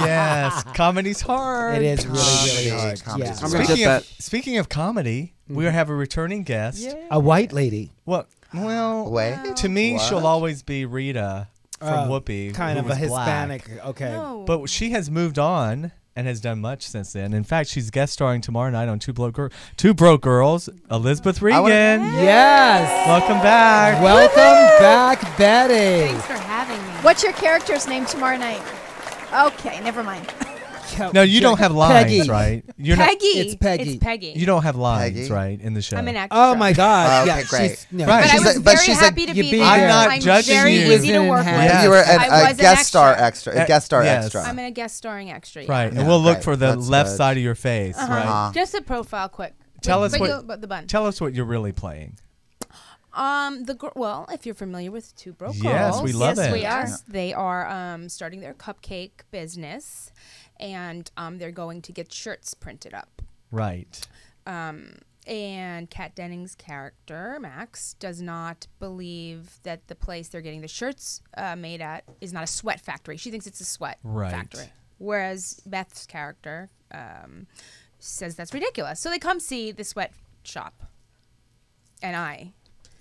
yes, comedy's hard. It is really, really Comedy, hard. comedy Yeah. is I'm gonna Speaking get of, speaking of comedy, we have a returning guest. A white lady. Well, Way? to me, What? she'll always be Rita from Oh, Whoopi, kind who of a was black. Hispanic. Okay. No. But she has moved on and has done much since then. In fact, she's guest starring tomorrow night on Two Broke Girls. Elizabeth Regen. Yes. Welcome back. Welcome back, Betty. Thanks for having me. What's your character's name tomorrow night? Okay, never mind. No, you don't have lines, Peggy. right? You're Peggy. It's Peggy. It's Peggy. You don't have lines, Peggy? right, in the show. I'm an extra. Oh my God! Oh, okay, yeah, great. she's, no, Right. But She's I was a- but very she's a- happy to you be be there. there. I'm not I'm judging very you. easy to work with. Yes. You were I a was an guest star extra. extra. A guest star Yes. extra. I'm in a guest starring extra. Yeah. Right, Yeah, and we'll look great. for the That's left good. side of your face, right? Uh-huh. Just a profile, quick. Tell us But what- you'll- but the bun. Tell us what you're really playing. Well, if you're familiar with Two Broke Girls, Yes, we love it. we are. They are starting their cupcake business, and they're going to get shirts printed up. Right. And Kat Dennings' character, Max, does not believe that the place they're getting the shirts made at is not a sweat factory. She thinks it's a sweat factory. Whereas Beth's character says that's ridiculous. So they come see the sweat shop. And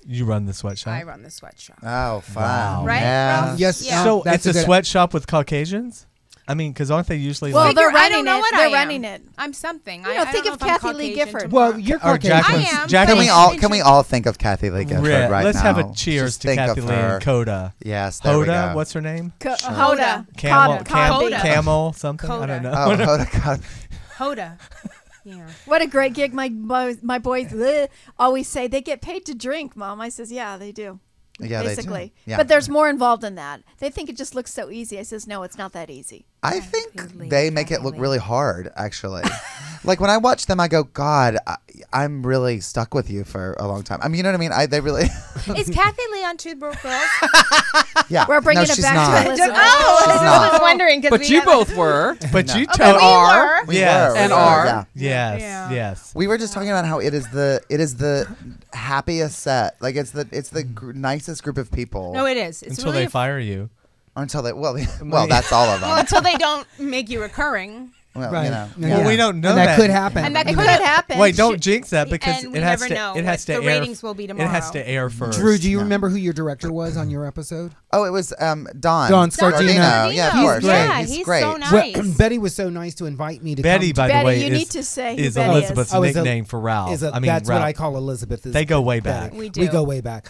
You run the sweatshop? I run the sweatshop. Oh, fun. Wow. Right, Yeah. Ralph? Yes. Yeah. So That's it's a good- sweatshop with Caucasians? I mean, because aren't they usually Well, like... they're I running don't know it. what They're I am. running it. I'm something. You know, I think don't of know if I'm Kathy Lee Caucasian Gifford. tomorrow. Well, you're Or Caucasian. Jacqueline- I am. Jacqueline- Can we all think of Kathy Lee Gifford Red. right Let's now? have a cheers Just to think Kathy of Lee her. and Coda. Yes, there we Hoda, go. what's her name? Hoda. Camel, Coda. Camel something? I don't know. Oh, Hoda. God. Hoda. Yeah. What a great gig. My boys always say they get paid to drink, Mom. I says, yeah, they do. Yeah, basically. they do. Yeah. But there's more involved in that. They think it just looks so easy. I says, no, it's not that easy. I think Kathy Lee, they make it Kathy look Lee. really hard, actually. Like when I watch them, I go, God, I'm really stuck with you for a long time. I mean, you know what I mean? They really. Is Kathy Lee on Two Broke Girls? Yeah. We're bringing no, it she's back not. to Elizabeth. She's not. I was wondering. But you both were. But you But tell... we are. were. We Yes. were, we And were, are. Yeah. Yes, Yeah. yes. We were just talking about how it is the happiest set. Like it's the nicest group of people. No, it is. It's Until really they fire you. Until they well that's all of them. well, until they don't make you recurring. Well, Right. you know. Yeah. Well, we don't know and that that. could happen. And that It could could happen. Wait, don't jinx that because and we it has never to. know It has what to the air. ratings will be It has tomorrow. to air first. Drew, do you remember who your director was on your episode? Oh, it was Don. Don Sardino. Yeah, of He's course. great. Yeah, He's he's great. so Well, nice. Betty was so nice to invite me to Betty, come. by the way, Betty, you is, need to say who is Betty Elizabeth's is. Oh, is a- nickname for Ralph. That's Ralph. what I call Elizabeth. is They go way Betty. back. We do. We go way back.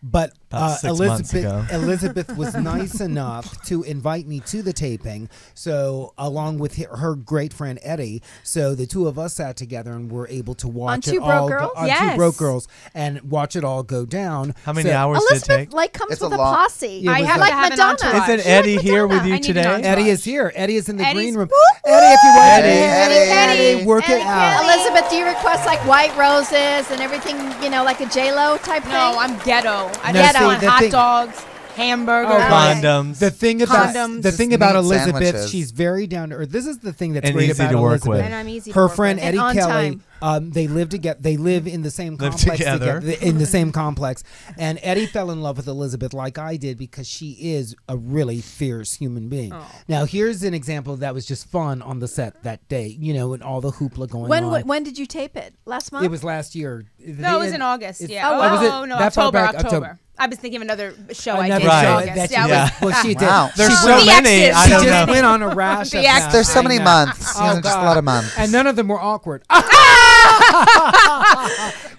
But About 6 months ago. Elizabeth was nice enough to invite me to the taping. So along with her great friend Eddie, so the two of us sat together and were able to watch On it Two Broke all Girls? on Two Yes. Broke Girls and watch it all go down. How many So- hours did it Elizabeth take? like comes It's a with a long- posse. Yeah, I it was have like- to have an Madonna. entourage. Isn't Eddie here with I you need an today? entourage. Eddie is here. Eddie is in the Eddie's- green room. Eddie, if you're watching, Eddie. work it And out. Elizabeth, do you request like white roses and everything, like a J-Lo type thing? No, I'm ghetto. I No, just see, want the hot thing- dogs, hamburgers. Oh, right. Condoms. The thing about Condoms. the thing Just about meat Elizabeth, sandwiches. she's very down to earth. This is the thing that's And great easy about to work Elizabeth. with. And I'm easy to Her work friend with. Eddie And on Kelly, time. they live together. They live in the same Live complex together. in the same complex. And Eddie fell in love with Elizabeth like I did because she is a really fierce human being. Oh. Now here's an example that was just fun on the set that day. And all the hoopla going on. When did you tape it? Last month? It was last year. No, it was in August. It's- Yeah. oh, Oh, was it no, that far October. back? October. I was thinking of another show I Another did Right. in show August. that Yeah, you I was- did. Well, she did. Wow. There's She so went- many. exes. I She don't just know. went on a rash. The of exes. that. There's so I many know. months. Oh, Just a God. lot of months. And none of them were awkward.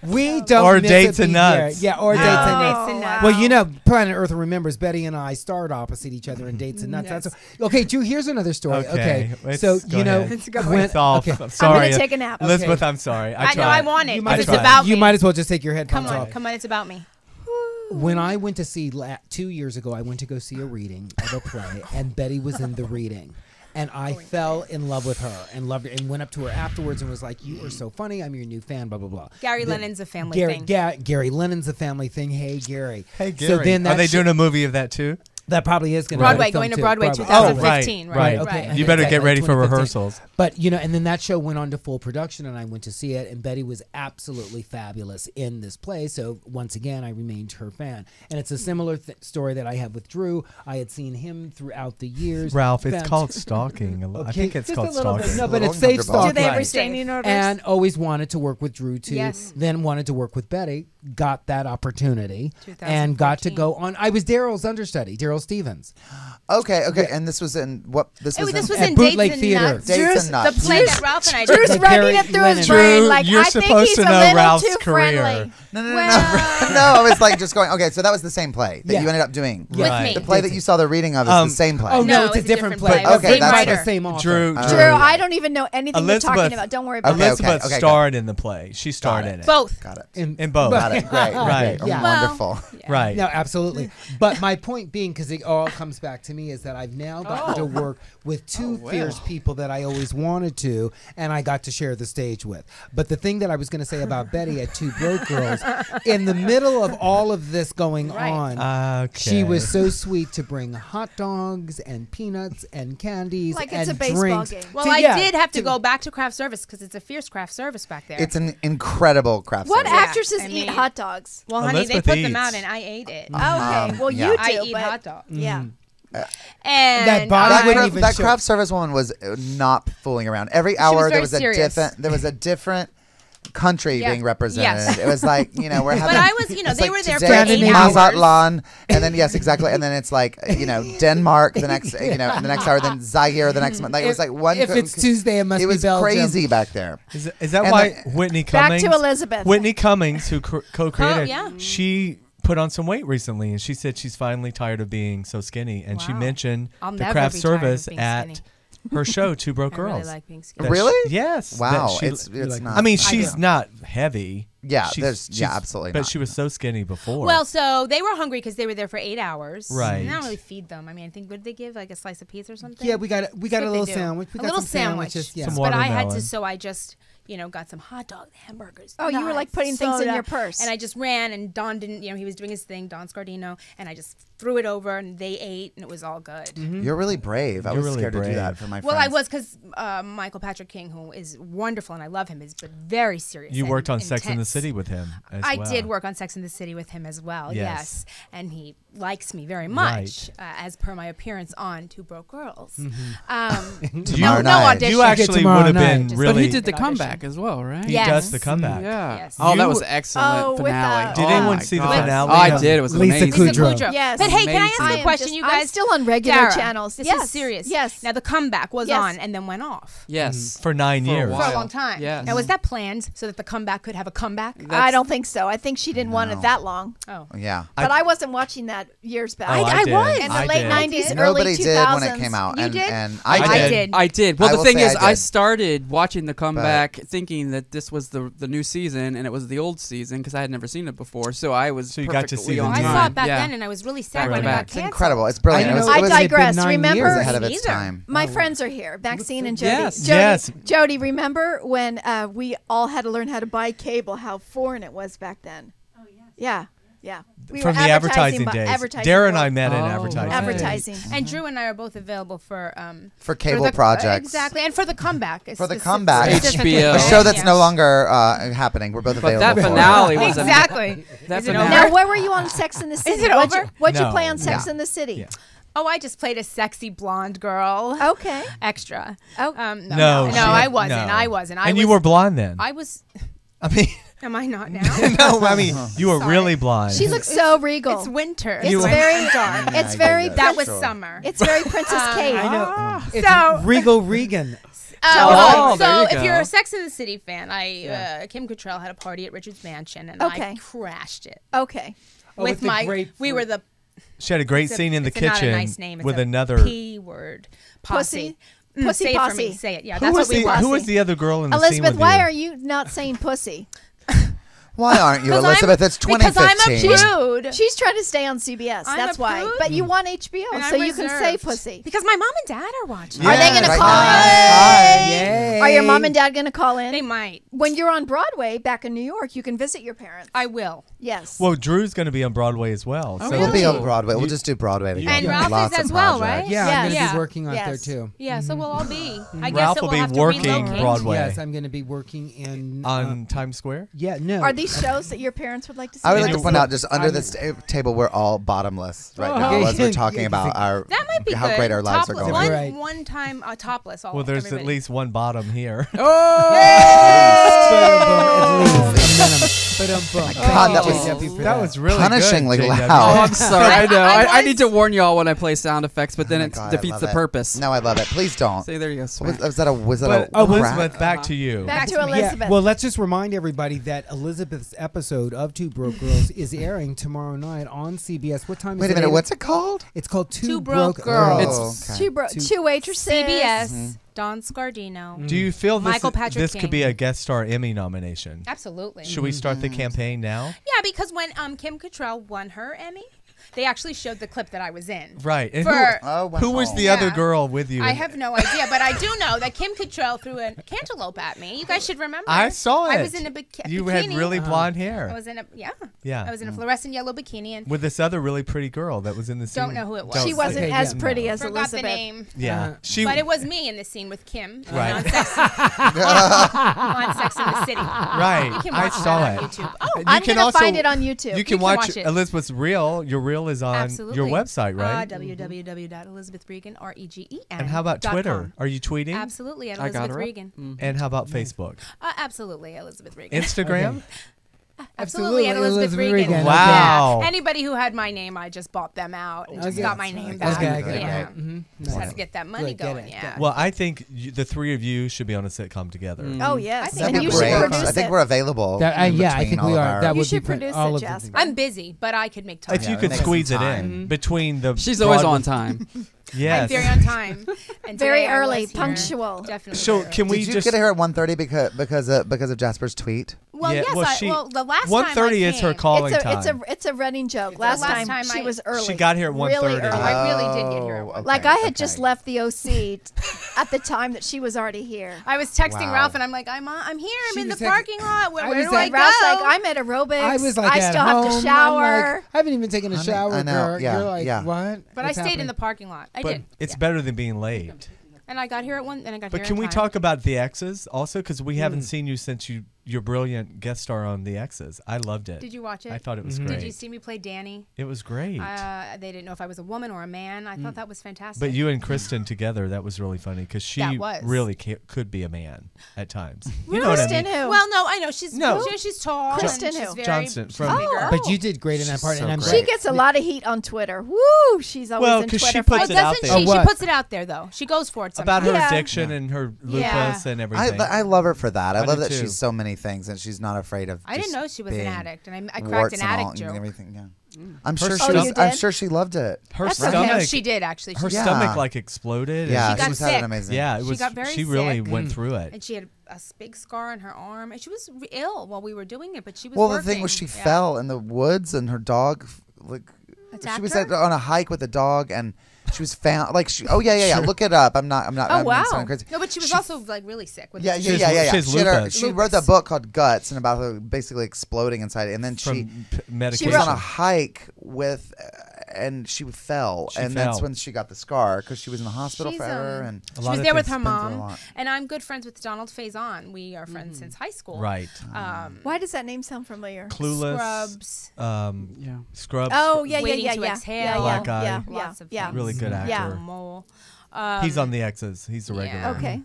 We don't Or miss dates a and beat nuts. here. Yeah, or Yeah. dates and Dates nuts. and nuts. Well, Planet Earth remembers Betty and I starred opposite each other in Dates and Nuts. Yes. That's okay. Drew, here's another story. Okay, Let's so go ahead. Let's go. when, It's off. okay. I'm sorry. I'm gonna take a nap. Elizabeth, Okay. I'm sorry. I know. tried. I want it. You But might it's as well. about You me. might as well just take your headphones Come on. off. Come on. It's about me. When I went to see 2 years ago, I went to go see a reading of a play, and Betty was in the reading. And I fell in love with her and loved her and went up to her afterwards and was like, "You are so funny. I'm your new fan." Blah blah blah. Gary Then- Lennon's a family Gary, thing. Gary Lennon's a family thing. Hey Gary. Hey, Gary. So then Are they that doing a movie of that too? That probably is going to Broadway, going to Broadway Oh, 2015. right. Okay. You better get ready for 2015. rehearsals. But and then that show went on to full production, and I went to see it, and Betty was absolutely fabulous in this play. So once again, I remained her fan, and it's a similar story that I have with Drew. I had seen him throughout the years. Ralph, it's Fant- called stalking. I Okay, think it's just called a little bit. stalking. No, but Little it's safe uncomfortable. stalking. Do they have Right. restraining orders? And always wanted to work with Drew too. Yes. Then wanted to work with Betty. got that opportunity and got to go on. I was Daryl's understudy, Daryl Stevens. Okay. And this was in what? This was in Bootleg Theater. Dates and Nuts. The play that Ralph and I did. Drew's running it through his brain. Like, you're I think supposed he's to a know little Ralph's too career. friendly. No. No, I was like just going, okay, so that was the same play that you ended up doing. With me. The play that you saw the reading of is the same play. Oh, no, No, it's a different play. Okay, Written by the writer. same author. Drew, I don't even know anything you're talking Elizabeth- about. Don't worry about it. Elizabeth okay, starred in the play. She starred in it. Both. Got it. In both. Got it. Great. Right. Okay. Yeah. Wonderful. Right. No, absolutely. But my point being, because it all comes back to me, is that I've now gotten to work with two fierce people that I always wanted to, and I got to share the stage with. But the thing that I was going to say about Betty at Two Broke Girls, in the middle of all of this going on, she was so sweet to bring hot dogs and peanuts and candies Like and it's a baseball drinks. game. Well, I did have to go back to craft service because it's a fierce craft service back there. It's an incredible craft What service. actresses I eat mean- hot dogs? well, honey, Elizabeth they put them eats. out and I ate it. Okay, well yeah. you do. I eat but hot dogs. Yeah. And That body That, wouldn't craft, even that show. craft service woman was not fooling around. Every hour very there was serious. a different country Yeah. being represented. Yes. It was like, we're having. But I was, it's they like were there for today, 8 hours. Mazatlan, and then yes, exactly, and then it's like Denmark the next the next hour, then Zaire the next month. Like it was like one. If it's Tuesday, it must it be was Belgium. crazy back there. Is that And why Whitney Back Cummings? to Elizabeth. Whitney Cummings, who co-created, yeah. she put on some weight recently, and she said she's finally tired of being so skinny. And she Wow. mentioned I'll the never craft be tired of service being at skinny. her show, Two Broke I Girls. really like being skinny. That Really? Yes. that Wow, she- it's not. I mean, she's do. not heavy. Yeah, She's- absolutely But not. she was so skinny before. Well, so they were hungry because they were there for 8 hours. Right. And I don't really feed them. I mean, I think what did they give, like a slice of pizza or something? Yeah, we got a That's little what they do. sandwich. We a got little some sandwich. sandwiches. Yeah. Some But I had watermelon. to, so I just, got some hot dog, hamburgers. Oh, you were, like, putting things in soda, your purse. And I just ran, and Don didn't, he was doing his thing, Don Scardino, and I just threw it over, and they ate, and it was all good. You're really brave. I You're was really scared to do brave. that for my friends. Well, I was because Michael Patrick King, who is wonderful and I love him, is but very serious. you and worked on Sex and the intense. City with him as I well. did work on Sex and the City with him as well, Yes. yes. And he likes me very much, as per my appearance on Two Broke Girls. Tomorrow no night. audition. You actually tomorrow would have been night. really. But he did the An audition. comeback as well, right? He Yes. does the comeback. Yeah. Yes. Oh, that You- was excellent Oh, with, finale. Did Oh anyone my see the God. finale? Oh, I did. It was Lisa amazing. Kudrow. Lisa Kudrow. Yes. But hey, can I ask Amazing. you a question, you I'm guys? still on regular Dara, channels. This Yes. is serious. Yes. Now the comeback was Yes. on and then went off Yes. For 9 For a years. while. for a long time. Yes. Now was that planned so that the comeback could have a comeback? I don't think so. I think she didn't want it that long. Oh. Yeah. But I wasn't watching that years back. Oh, I did. was. In the I late did. 90s, Nobody early 2000s. did when it came out. You and, did? And I I did. did. I did. Well, I the will thing say is, I I did. started watching the comeback thinking that this was the new season and it was the old season because I had never seen it before. So I was So you got to perfectly see the on new I one. saw it back Yeah. then and I was really sad Back when to it back. got It's canceled. incredible. It's brilliant. I It was, know. it I was, digress. It had been 9 Remember- it was years ahead of its Neither. time. My friends are here, Maxine and Jody. Yes, Jody, yes. Jody, remember when we all had to learn how to buy cable, how foreign it was back then? Oh, yes. Yeah. We From were the advertising bu- days. advertising Dara and for- I met in Oh, advertising. right. Advertising. And Drew and I are both available for cable the, projects. Exactly, and for the comeback. For the comeback. specifically. HBO. A show that's Yeah. no longer happening. We're both But available that for. finale was Exactly. That Is it finale- over? Now, where were you on Sex in the City? it What'd over? You, what'd you No. play on Sex Yeah. in the City? Yeah. Oh, I just played a sexy blonde girl. Okay. Extra. Oh. No, she- I wasn't. no. I wasn't. And you were blonde then. I was. I mean, Am I not now? no, I mean, you were really blonde. She looks so regal. It's winter. It's very dark. It's very. That was Sure. summer. It's very Princess Kate. I know. It's So- Regal Regan. Oh, there so you if go. you're a Sex and the City fan, Kim Cattrall had a party at Richard's Mansion, and Okay. I crashed it Okay. with the my. grapefruit. We were the She had a great it's a- scene in the it's kitchen not a nice name. It's with a another. P word. Posse. Pussy say it for posse. me. Say it. Yeah, Who that's was what we the want. Who was the other girl in the scene Elizabeth, with why you? are you not saying pussy? Why aren't you, 'Cause I'm- Elizabeth? It's because I'm a 2015. prude. She's trying to stay on CBS. I'm That's a why. prude. But you want HBO, And so I'm you can say reserved. pussy. Because my mom and dad are watching. Are they going to right call now. in? Yay. Are your mom and dad going to call in? They might. When you're on Broadway back in New York, you can visit your parents. I will. Yes. Well, Drew's going to be on Broadway as well. Oh, so We'll be Really? on Broadway. We'll just do Broadway together. And Ralph Lots is of as well, projects. right? Yeah, I'm going to Yes. be working on Yes. there too. Yeah, so we'll all be. I guess Ralph that will we'll be have to working relocate. Broadway. Yes, I'm going to be working in on Times Square. Yeah, no. Are these shows that your parents would like to see? I would like to point out, just under this table, we're all bottomless right now as we're talking about that might be how good. great our lives are going. One time topless. Well, there's everybody. at least one bottom here. God, that was really punishingly good, JW. loud. Oh, I'm sorry. I know. I need to warn y'all when I play sound effects, but then it God, defeats the purpose. No, I love it. Please don't. See, there you go. Smack. Was that a But Elizabeth, back to you. Back to Elizabeth. Well, let's just remind everybody that Elizabeth's episode of Two Broke Girls is airing tomorrow night on CBS. What time is it? Wait a minute. What's it called? It's called Two Broke Girls. Oh, okay. Two waitresses. CBS. Don Scardino. Do you feel Michael Patrick this King. could be a guest star Emmy nomination? Absolutely. Should we start the campaign now? Yeah, because when Kim Cattrall won her Emmy, they actually showed the clip that I was in. Right. And For- who was the other girl with you? I have no idea, but I do know that Kim Cattrall threw a cantaloupe at me. You guys should remember. I saw it. I was in a bikini. You had really blonde hair. I was in a Yeah. I was in a fluorescent yellow bikini and With this other really pretty girl that was in the scene. don't know who it was. She wasn't as pretty as Forgot Elizabeth. the name. Yeah. She. But it was me in the scene with Kim Right. on Sex in the City. Right. You can I watch saw that it. on YouTube. Oh, You I'm can gonna also- find it on YouTube. You can can watch watch it. Elizabeth's reel. Your reel is on Absolutely. your website, right? www.elizabethregen, REGEN. And how about Twitter? Are you tweeting? Absolutely, at I got Elizabeth her up. Regan. And how about Facebook? Absolutely, Elizabeth Regan. Instagram? Absolutely, at Elizabeth Elizabeth Regan. Regan. Wow. Yeah. Anybody who had my name, I just bought them out and just Okay. got my name back. Okay. Yeah. Just had Nice. to get that money Good, get going. it. Yeah. Well, I think the three of you should be on a sitcom together. Oh yes, I think and That'd you be should great. produce I think it. we're available. Yeah, I between think all we of are. our- That You would should be produce all it, of the Jasper. things. I'm busy, but I could make time. If you Yeah, could make some squeeze it time. in between the. She's always broad- on time. Yes. I'm very on time. And Very today I early, was here. punctual. Definitely. So very early. can we Did you just? get here at 1:30 because of Jasper's tweet? Well, Yeah, yes. well, the last time 1:30 I is her came, calling It's time. a running joke. Last last time time she I- was early. She got here at really 1:30. early. I really did get here at Oh, 1:30. Like I had okay. just left the OC at the time that she was already here. I was texting Wow. Ralph and I'm like, I'm here. I'm She in the was texting- parking lot. Where I do was I at- go? Ralph's like, I'm at aerobics. I was like, at still have home, to I'm shower. like, I haven't even taken a Honey, shower, I know, girl. yeah, You're like, yeah. what? But What's I stayed in happening? the parking lot. I But did. it's Yeah. better than being late. And I got here at 1. And I got But here can in we time. talk about the X's also? Because we haven't seen you since your brilliant guest star on the X's. I loved it. Did you watch it? I thought it was great. Did you see me play Danny? It was great. They didn't know if I was a woman or a man. I thought that was fantastic. But you and Kristen together, that was really funny because she That was. really could be a man at times. You know what I Kristen mean? who? Well, no, I know she's No. she's tall. Kristen and she's who? very Johnson she's from- bigger. Oh. But you did great in that part, so and I'm great. She gets a lot of heat on Twitter. Woo! She's always Well, in 'cause she Twitter puts fights. it out Doesn't there. she? Oh, She what? puts it out there though. She goes for it About sometimes. her Yeah. addiction and her lupus Yeah. and everything. I love her for that. I I love do that too. she's so many things and she's not afraid of. I didn't just know she was an being addict, and I cracked warts an and all addict and joke. everything. Yeah. Mm. I'm sure Her she. stomach- Was, I'm did? sure she loved it. her That's stomach, okay. No, she did actually. her She Yeah. stomach like exploded. Yeah, and got she was sick. having amazing. yeah, it She was. got very she really sick. went through it. and she had a big scar on her arm, and she was ill while we were doing it. But she was. Well, working. the thing was, she Yeah. fell in the woods, and her dog, like, Attacked she was her? on a hike with a dog, and she was found. Like, oh yeah. Look it up. I'm not. Oh, I'm wow. sounding crazy. No, but she was also like really sick. With Yeah, it. She has- yeah. she has She, had her- lupus. she wrote that book called Guts, and about her basically exploding inside it, and then she From was medication. on a hike with, and she fell, She and that's fell. when she got the scar because she was in the hospital She's, forever, and A She lot was of there with things her been through a mom, lot. and I'm good friends with Donald Faison. We are friends since high school. Right. Why does that name sound familiar? Clueless. Scrubs. Yeah. Scrubs. Oh yeah, Waiting yeah, to yeah, Exhale. yeah, Black Eye. yeah, Lots of yeah. things. Really good Yeah. actor. Mole. He's on the X's. He's a regular. Yeah. Okay.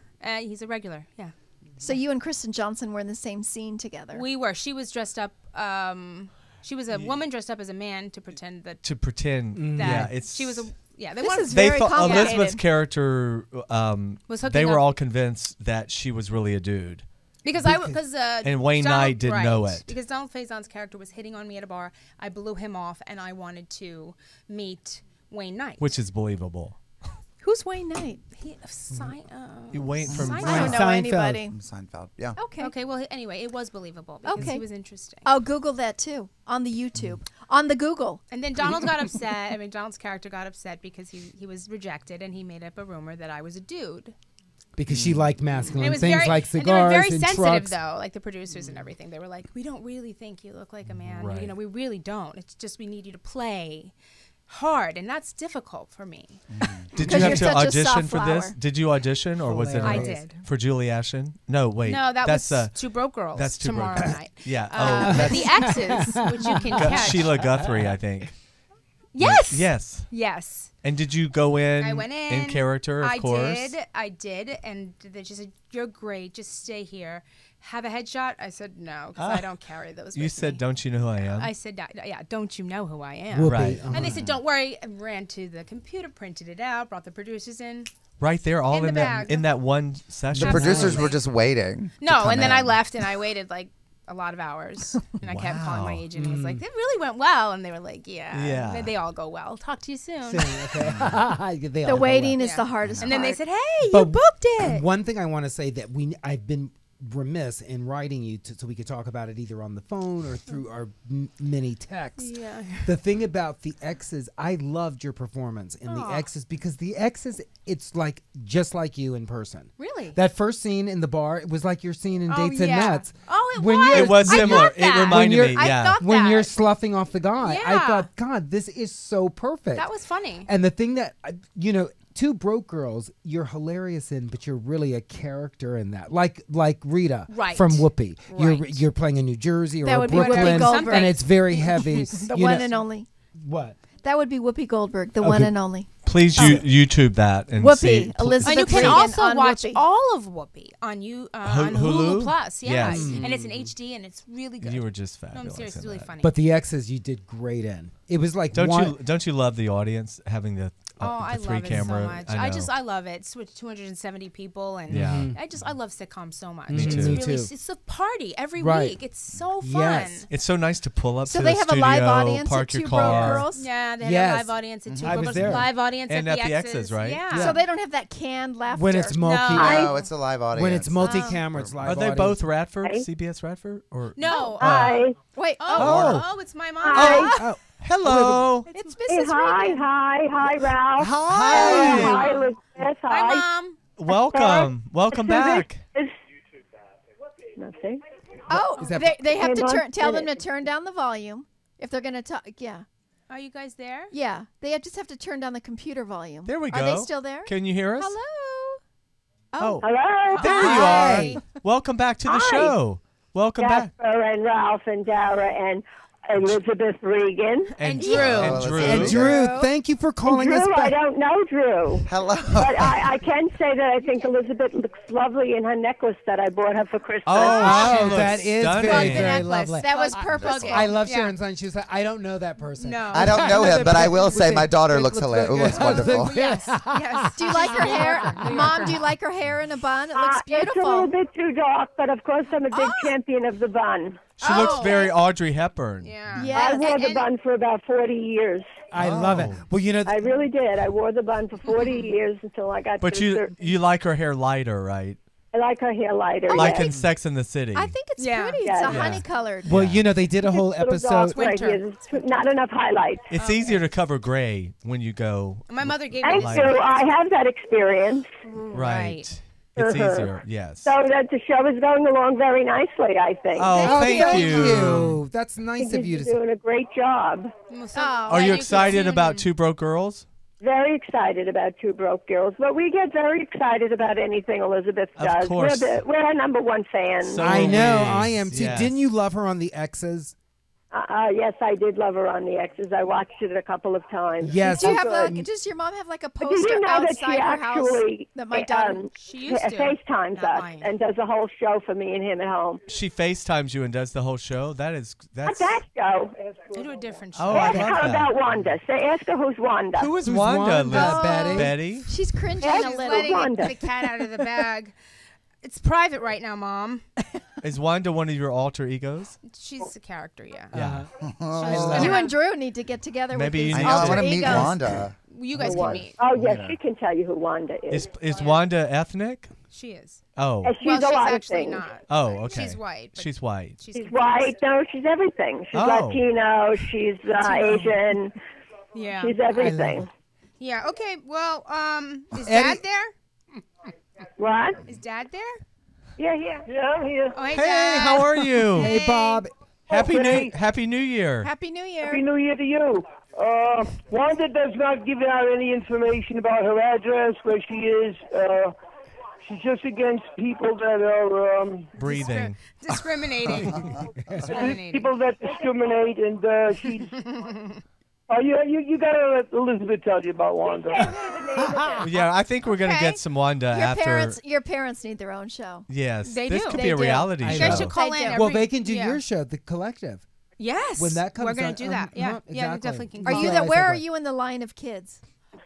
He's a regular. Yeah. So you and Kristen Johnson were in the same scene together. We were. She was dressed up. She was a woman dressed up as a man to pretend that. To pretend. that Yeah, it's. She was a. Yeah. They This wanted. is They very thought complicated. Elizabeth's character. Was hooking They were up- all convinced that she was really a dude. Because And Wayne Knight didn't know it. Because Donald Faison's character was hitting on me at a bar. I blew him off, and I wanted to meet Wayne Knight. Which is believable. Who's Wayne Knight? Wayne from. I Seinfeld. don't know Seinfeld. anybody. from Seinfeld. Yeah. Okay. Okay, well, anyway, it was believable because Okay. he was interesting. I'll Google that too on the YouTube, on the Google. And then Donald got upset. I mean, Donald's character got upset because he was rejected, and he made up a rumor that I was a dude. Because she liked And masculine it was things very, like and they were cigars very and sensitive, trucks. though, like the producers and everything. They were like, "We don't really think you look like a man. Right. You know, we really don't. It's just we need you to play." hard, and that's difficult for me. Did you have to audition for this? Did you audition, or was it? I did. For Julie Ashton? No, wait. No, that's Two Broke Girls. That's tomorrow night. Yeah. But the X's, which you can catch. Sheila Guthrie, I think. Yes. Yes. Yes. And did you go in? I went in character, of course. I did, and she said, "You're great. Just stay here. Have a headshot." I said, "No, because I don't carry those." You said, "Don't you know who I am?" I said, "Yeah, don't you know who I am?" Whoopi. Right. And they said, "Don't worry." I ran to the computer, printed it out, brought the producers in. Right there, all In the bag. in that one session. The producers were just waiting. No, and then I left, and I waited like a lot of hours, and I kept calling my agent and was like, "It really went well," and they were like, "Yeah, they all go well. Talk to you soon." The waiting is the hardest And then they part. said, "Hey, you booked it." One thing I want to say that I've been remiss in writing you so we could talk about it either on the phone or through our mini text. Yeah. The thing about the X's, I loved your performance in the X's because the X's, it's like just like you in person. Really? That first scene in the bar, it was like your scene in Dates and yeah. Nuts. Oh, it When was. you're- It was I similar. thought It that. reminded me. I Yeah. thought When that. you're sloughing off the guy, I Yeah. thought, God, this is so perfect. That was funny. And the thing that, Two Broke Girls, you're hilarious in, but you're really a character in that. Like Rita Right. from Whoopi. Right. You're playing in New Jersey or That would be Whoopi Brooklyn, Goldberg. and it's very heavy. The You one know- and only. What? That would be Whoopi Goldberg, the one and only. Please YouTube that and Whoopi, see. Elizabeth And you can Regen also on watch Whoopi. all of Whoopi on on Hulu Hulu? Plus. Yeah, Yes. and it's in HD and it's really good. You were just No, fabulous. I'm serious. in It's really that. funny. But the X's you did great in. It was like Don't you love the audience having the I three love it camera? so much. I know. I love it. It's with 270 people, and Yeah. I love sitcoms so much. Me It's too. really, Me too. it's a party every Right. week. It's so fun. Yes. It's so nice to pull up So to they the have studio, a live audience park at your Two Broke car. Girls? Yeah, they had Yes. a live audience at Two I Broke was Girls, there. live audience And at at the X's, right? Yeah. So they don't have that canned laughter. when it's multi. No, it's a live audience. When it's multi-camera, it's live. Are they audience. both Radford, CBS Radford, or No. Hi. Wait, Oh, it's my mom. Oh, hello? it's Hey, Mrs. Regen. hi, Ralph. Hi. Hi, Elizabeth. Hi, Hi. Mom. Welcome back. Nothing. Oh, Is that- they have Hey, to Mom, tell did them to turn down the volume if they're going to talk. Yeah. Are you guys there? Yeah. They just have to turn down the computer volume. There we go. Are they still there? Can you hear us? Hello. Oh, Hello. there you Hi. are. Welcome back to the Hi. show. Welcome back. Jasper and Ralph and Dara and Elizabeth Regen. And Drew. And Drew. And Drew, thank you for calling us Drew, I back. don't know Drew. Hello. But I can say that I think Elizabeth looks lovely in her necklace that I bought her for Christmas. Oh, she looks that is stunning. very, The very necklace. lovely. That was purposeful. I love Yeah. Sharon Sunshine. She was like, I don't know that person. No. I don't know him, but I will say my daughter looks hilarious. Looks wonderful. Yes. Yes. Do you like her hair? Mom, do you like her hair in a bun? It looks It's a beautiful. little bit too dark, but of course I'm a big champion of the bun. She looks very Audrey Hepburn. Yeah. I Yes. wore the bun for about 40 years. I love it. Well, I really did. I wore the bun for 40 years until I got But to certain. you like her hair lighter, right? I like her hair lighter. Like yes. in Sex and the City. I think it's Yeah. pretty. Yeah. It's a honey colored. Well, they did a whole Little episode. dark right Winter. here. There's not enough highlights. It's easier to cover gray when you go My mother gave me Thank this. you. I have that experience. right. It's easier, yes. So that the show is going along very nicely, I think. Oh, thank thank you. you. That's nice of you You're to say. doing a great job. So Are you excited about Two Broke Girls? Very excited about Two Broke Girls, but we get very excited about anything Elizabeth Of does. course. We're her number one fans. So I know. are we. I am too. Yes. Didn't you love her on the X's? Yes, I did love her on the X's. I watched it a couple of times. Yes. Do you have good. does your mom have like a Did poster you know that she outside her house actually that my daughter? She used to. FaceTimes Not us mine. and does a whole show for me and him at home? She FaceTimes you and does the whole show? That's Not that show. They do a different show. Oh, I Ask love her that. about Wanda. Say, ask her who's Wanda. Who is Who's Wanda? Wanda? Liz? Betty? Betty? She's cringing Yes, a she's little. Letting Wanda. the cat out of the bag. It's private right now, Mom. Is Wanda one of your alter egos? She's a character, yeah. Yeah. You and Drew need to get together Maybe with you these need I to- want alter to meet egos. Wanda. You guys can meet. Oh, yes, she can tell you who Wanda is. Is Wanda ethnic? She is. Oh. And she's Well, a she's lot of actually things. not. Oh, okay. She's white. but She's white. She's She's white. No, she's everything. She's Oh. Latino. She's Asian. Yeah. She's everything. Yeah. Okay. Well, is Eddie- Dad there? What? Is Dad there? Yeah, here. Yeah, here. Oh, hey, Hey, Dad. how are you? Hey, Bob. Happy Okay. New Year. Happy New Year. Happy New Year to you. Wanda does not give out any information about her address, where she is. She's just against people that are breathing. Discriminating. People that discriminate, and she's. You gotta let Elizabeth tell you about Wanda. Yeah, I think we're gonna get some Wanda after. Your parents need their own show. Yes, they this do. could They be a do. reality show. You guys should call in. Well, they can do your show, The Collective. Yes. When that comes we're gonna out, do that. Yeah, exactly. yeah, we definitely can. Are call you in. that? Where are you in the line of kids?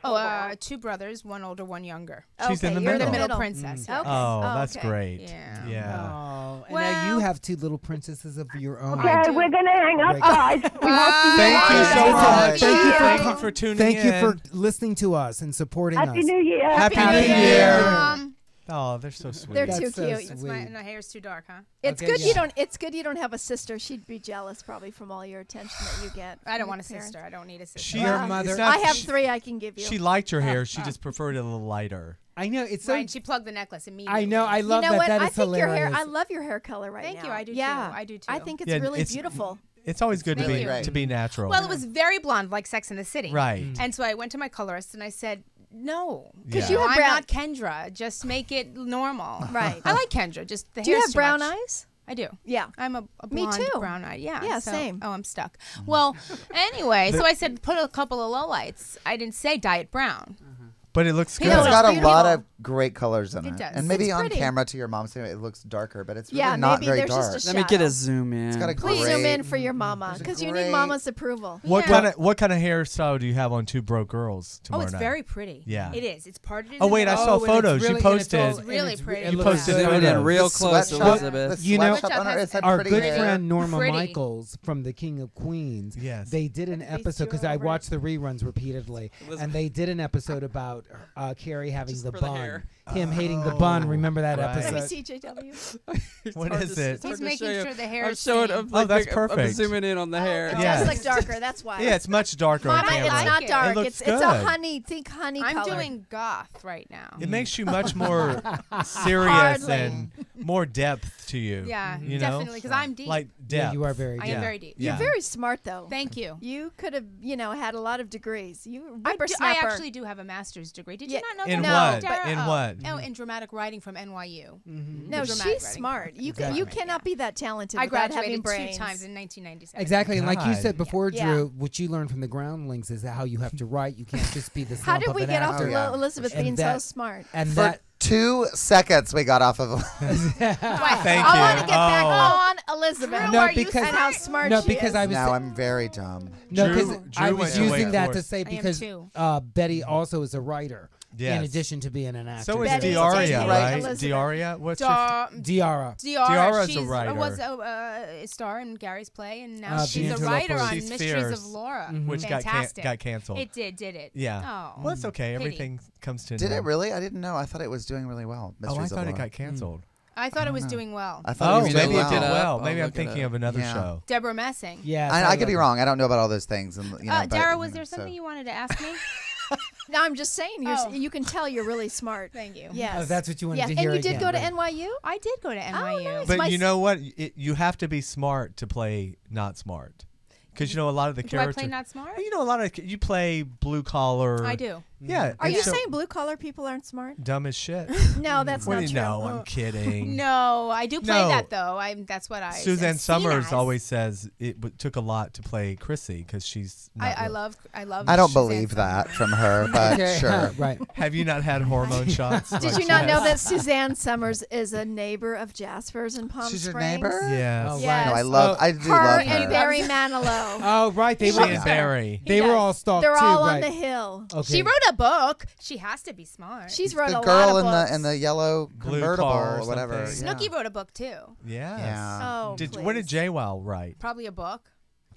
Oh, 2 brothers, 1 older, 1 younger. She's in the you're middle. The middle princess. Okay. Oh, that's okay. great. Yeah. Oh, and now you have 2 little princesses of your own. Okay, we're going to hang up, guys. Thank you so much. Thank you for tuning in. Thank you for listening to us and supporting us. Happy New Year. Happy New Year. Oh, they're so sweet. They're too so cute. sweet. My hair's too dark, huh? It's Okay, good yeah. you don't. It's good you don't have a sister. She'd be jealous probably from all your attention that you get. I don't from want a your parents. sister. I don't need a sister. She, Your it's mother- not- I have she- 3 I can give you. She liked your hair. She just preferred it a little lighter. I know it's so. Right, she plugged the necklace immediately. I know. I love you know that. what? That I is think hilarious. your hair. I love your hair color right now. Thank you. I do yeah. too. I do too. I think it's Yeah, really it's- beautiful. It's always good Thank you. to be natural. Well, it was very blonde, like Sex in the City. Right. And so I went to my colorist and I said, no. Yeah. you have I'm brown- not Kendra. Just make it normal. Right. I like Kendra. Just the Do you hair's have too brown much. eyes? I do. Yeah. I'm a Me blonde, too. brown eye. Yeah. Yeah, so- same. Oh, I'm stuck. Well, anyway, so I said put a couple of lowlights. I didn't say dye it brown. But it looks good. It's got a beautiful. lot of great colors in it. It does. And maybe It's on pretty. camera to your mom's family, it looks darker, but it's really Yeah, not maybe very there's dark. just a Let me get a zoom in. It's got a Please great, zoom in for your mama There's a because you great- need mama's approval. What Yeah. kind of hairstyle do you have on Two Broke Girls Oh, tomorrow it's night? very pretty. Yeah. It is. It's parted. Oh wait, I saw and it's photos. really- You and posted. it's all- Really and pretty. it You looks posted good. Zoom it in photos. real The close, sweatshop- Elizabeth. the You know, sweatshop on her, it's had Our pretty good hair. friend Norma Pretty. Michaels from The King of Queens. Yes. They did an episode because I watched the reruns repeatedly, and they did an episode about Carrie having the for the bun, hair. him hating the bun. Remember that Right. Let me episode? see JW. What hard is to- it? it's hard He's to making show you. sure the hair I'm is showing. same. I'm Oh, that's I'm perfect. zooming in on the hair. It Yeah. does look darker. That's why. Yeah, it's much darker on Mama, camera. it's not it. dark. It looks It's a good. honey, think honey I'm color. doing goth right now. It makes you much more serious Hardly. and more depth to you. Yeah, you know? definitely, because I'm deep. Like Yeah, depth. you are very. I deep. am very deep. You're Yeah. very smart though. Thank you. You could have, had a lot of degrees. You I whippersnapper. actually do have a master's degree. Did Yeah. you not know In that? what? Dara? In Oh. what? Oh, in dramatic writing from NYU. No, dramatic she's writing. smart. You Exactly. you cannot be that talented I without having graduated brains. 2 times in 1997. Exactly, and like you God. said before, Yeah. Drew, what you learned from the Groundlings is how you have to write. You can't just be the How slump did of we an get off actor. to yeah. Elizabeth And being so that- smart? And For that 2 seconds we got off of Thank I you. want to get back Oh. on Elizabeth. Drew, No, are you because- and how smart? smart no, she because is. I was now I'm very dumb. no, Drew- because I Drew was went to using Wake that to Forest. say I am because too. Betty also is a writer. Yes. In addition to being an actor. So is Betty, Diaria, Jane, right? Elizabeth. Diaria? What's your Diara. Diara's a she's, writer. was a star in Gary's play, and now The she's a Interloper. writer on She's Mysteries fierce, of Laura. which Fantastic. got canceled. It did it? Yeah. Oh. Well, it's okay. Pity. Everything comes to an Did it end. really? I didn't know. I thought it was doing really well. Oh, I Mysteries of thought it Laura. got canceled. I thought it was doing well. I thought Oh, it was maybe doing it well. did Look it well. up. Maybe I'll I'm look it thinking up. of another Yeah. show. Deborah Messing. Yeah, I could be wrong. I don't know about all those things. And but, Dara, was there so- something you wanted to ask me? No, I'm just saying. Oh. You can tell you're really smart. Thank you. Yes. Oh, that's what you wanted yes. to And hear you did again, go to right. NYU? I did go to NYU. nice. But My you s- know what? You have to be smart to play not smart. Because a lot of the Do I characters. play not smart? A lot of you play blue collar. I do. Yeah. Are and you so- saying blue collar people aren't smart? dumb as shit? No, that's What not do you true. know? I'm kidding. No, I do play No. that though. That's what I. Suzanne am seen Summers as. always says it took a lot to play Chrissy because she's. Not I real- love. I Suzanne don't believe that Summers. from her, but sure. Right. Have you not had hormone shots? Did like you she not know has? that Suzanne Summers is a neighbor of Jasper's in Palm She's your Springs? neighbor? Yes. Oh, Yes. No, I do Her love and her. Barry Manilow. Oh, right. They She were. and Barry. They were does. all stalked They're too, all right? on the hill. Okay. She wrote a book. She has to be smart. She's wrote The a girl lot in of books. the yellow Blue convertible car or or whatever. something. Yeah. Snooki wrote a book too. Yes. Yeah. Oh, What did please. JWoww write? Probably a book.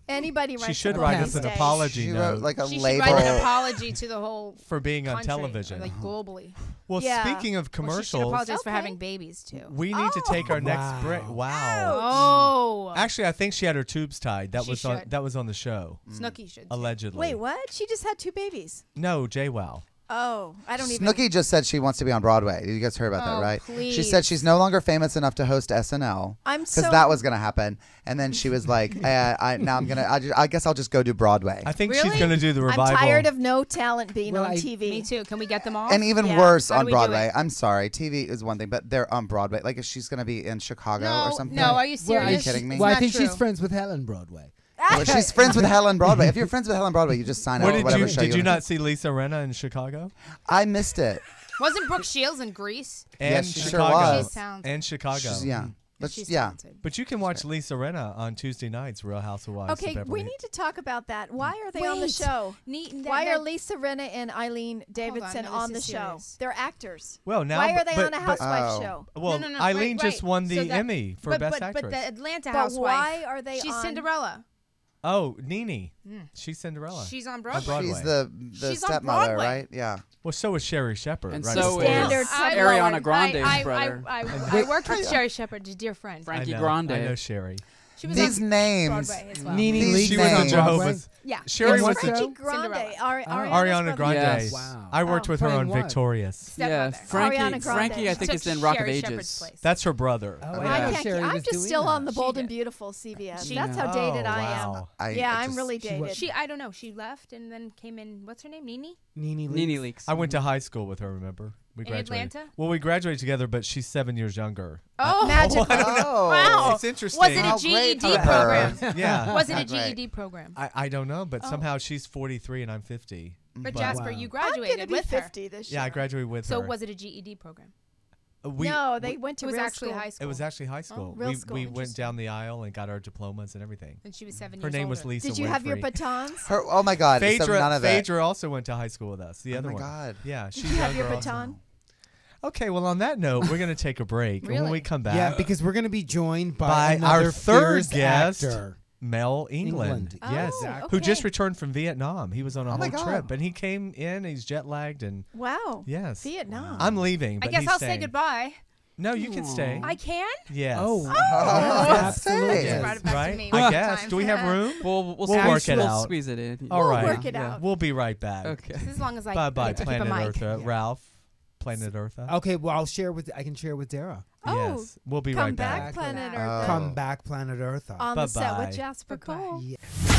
Anybody She writes should a write book us these an days. apology She note wrote like a She should label. write an apology to the whole for being on country, television. or, like globally. Well, Yeah. speaking of Well, she should commercials, apologize for Okay. having babies too. we need to take our next break. Wow. Oh, Actually, I think she had her tubes tied. That She was on the show, Snooki should. allegedly. Wait, what? She just had 2 babies. No, JWoww. Oh, I don't even. Snooki just said she wants to be on Broadway. You guys heard about that, right? Please. She said she's no longer famous enough to host SNL because that was gonna happen. And then she was like, I guess I'll just go do Broadway. I think she's gonna do the revival. I'm tired of no talent being on TV. Me too. Can we get them all? And even worse, on Broadway. I'm sorry, TV is one thing, but they're on Broadway. Like, if she's gonna be in Chicago or something. No, are you serious? Are you kidding me? Well, I think she's friends with Helen Broadway. Well, she's friends with Helen Broadway. If you're friends with Helen Broadway, you just sign up for whatever show Did you not see Lisa Rinna in Chicago? I missed it. Wasn't Brooke Shields in Greece? And she Chicago. sure was. She's talented. And Chicago. She's yeah. talented. But you can watch Lisa Rinna on Tuesday nights, Real Housewives. Okay, we need to talk about that. Why are they on the show? Why are Lisa Rinna and Eileen Davidson on the show? They're actors. Well, now why are they on a housewife show? Well, No, Eileen just won the Emmy for Best Actress. But the Atlanta But housewife. why are they She's on? Cinderella. Oh, Nene. She's Cinderella. She's on Broadway. On She's the She's on stepmother, Broadway. right? Yeah. Well, so is Sherry Shepherd. And right? so is Standard Ariana Grande's brother. I worked with Sherry Shepherd, a dear friend. Frankie Grande. I know Sherry. She was These on names. Broadway as well. She was on Jehovah's. Yeah. Sherry was Frankie Grande. Ariana Grande. Yes. Wow. I worked with her on Playing what? Victorious. Yeah, Ariana Grande. Frankie, I think Took is in Rock of Sherry Ages. Shepherd's place. That's her brother. Oh, I yeah. can't. Sherry I'm was just doing still that. on the Bold She and did. Beautiful CBS. She That's did. how dated I wow. am. I'm really dated. I don't know. She left and then came in. What's her name? Nene? Nene Leakes. I went to high school with her, remember? We In graduated. Atlanta? Well, we graduated together, but she's 7 years younger. Oh, magical. Oh. Wow. It's interesting. Was it a How great GED for her. program? Yeah. Was it a Not great. GED program? I don't know, but somehow she's 43 and I'm 50. But But- Jasper, Wow. you I'm gonna graduated be with her. 50 this year. Yeah, I graduated with So her. was it a GED program? No, they went to It was real actually school. high school. It was actually high school. real we school. we went down the aisle and got our diplomas and everything. And she was 7 years Her name was older. Lisa Did you have your Winfrey. batons? Her, oh my God. So none of it. Phaedra also went to high school with us. The Oh other my one. God. Yeah, Did she's you have your younger also. baton? Okay, well, on that note, we're going to take a break. And when Really? we come back, Yeah, because we're going to be joined by another our third fierce guest, actor. Mel England. England. Yes, Oh, who just okay. returned from Vietnam. He was on a Oh my whole God. trip, and he came in. He's jet lagged, and Wow. yes, Vietnam. I'm leaving. I But guess he's I'll staying. say goodbye. No, you can stay. I can? Yes. Oh, Absolutely. Yes, Brought it back to right? me I one guess. time. Do we have room? We'll work it out. Squeeze it in. All We'll right. work it out. We'll be right back. Okay. As long as I Bye bye, keep a Planet mic. Eartha. Yeah. Ralph, Planet Eartha. Okay, well, I can share with Dara. Oh, Yes, we'll be come right back, back. Planet Oh. Earth. Come back, Planet Eartha. On the set Bye-bye. with Jasper Cole.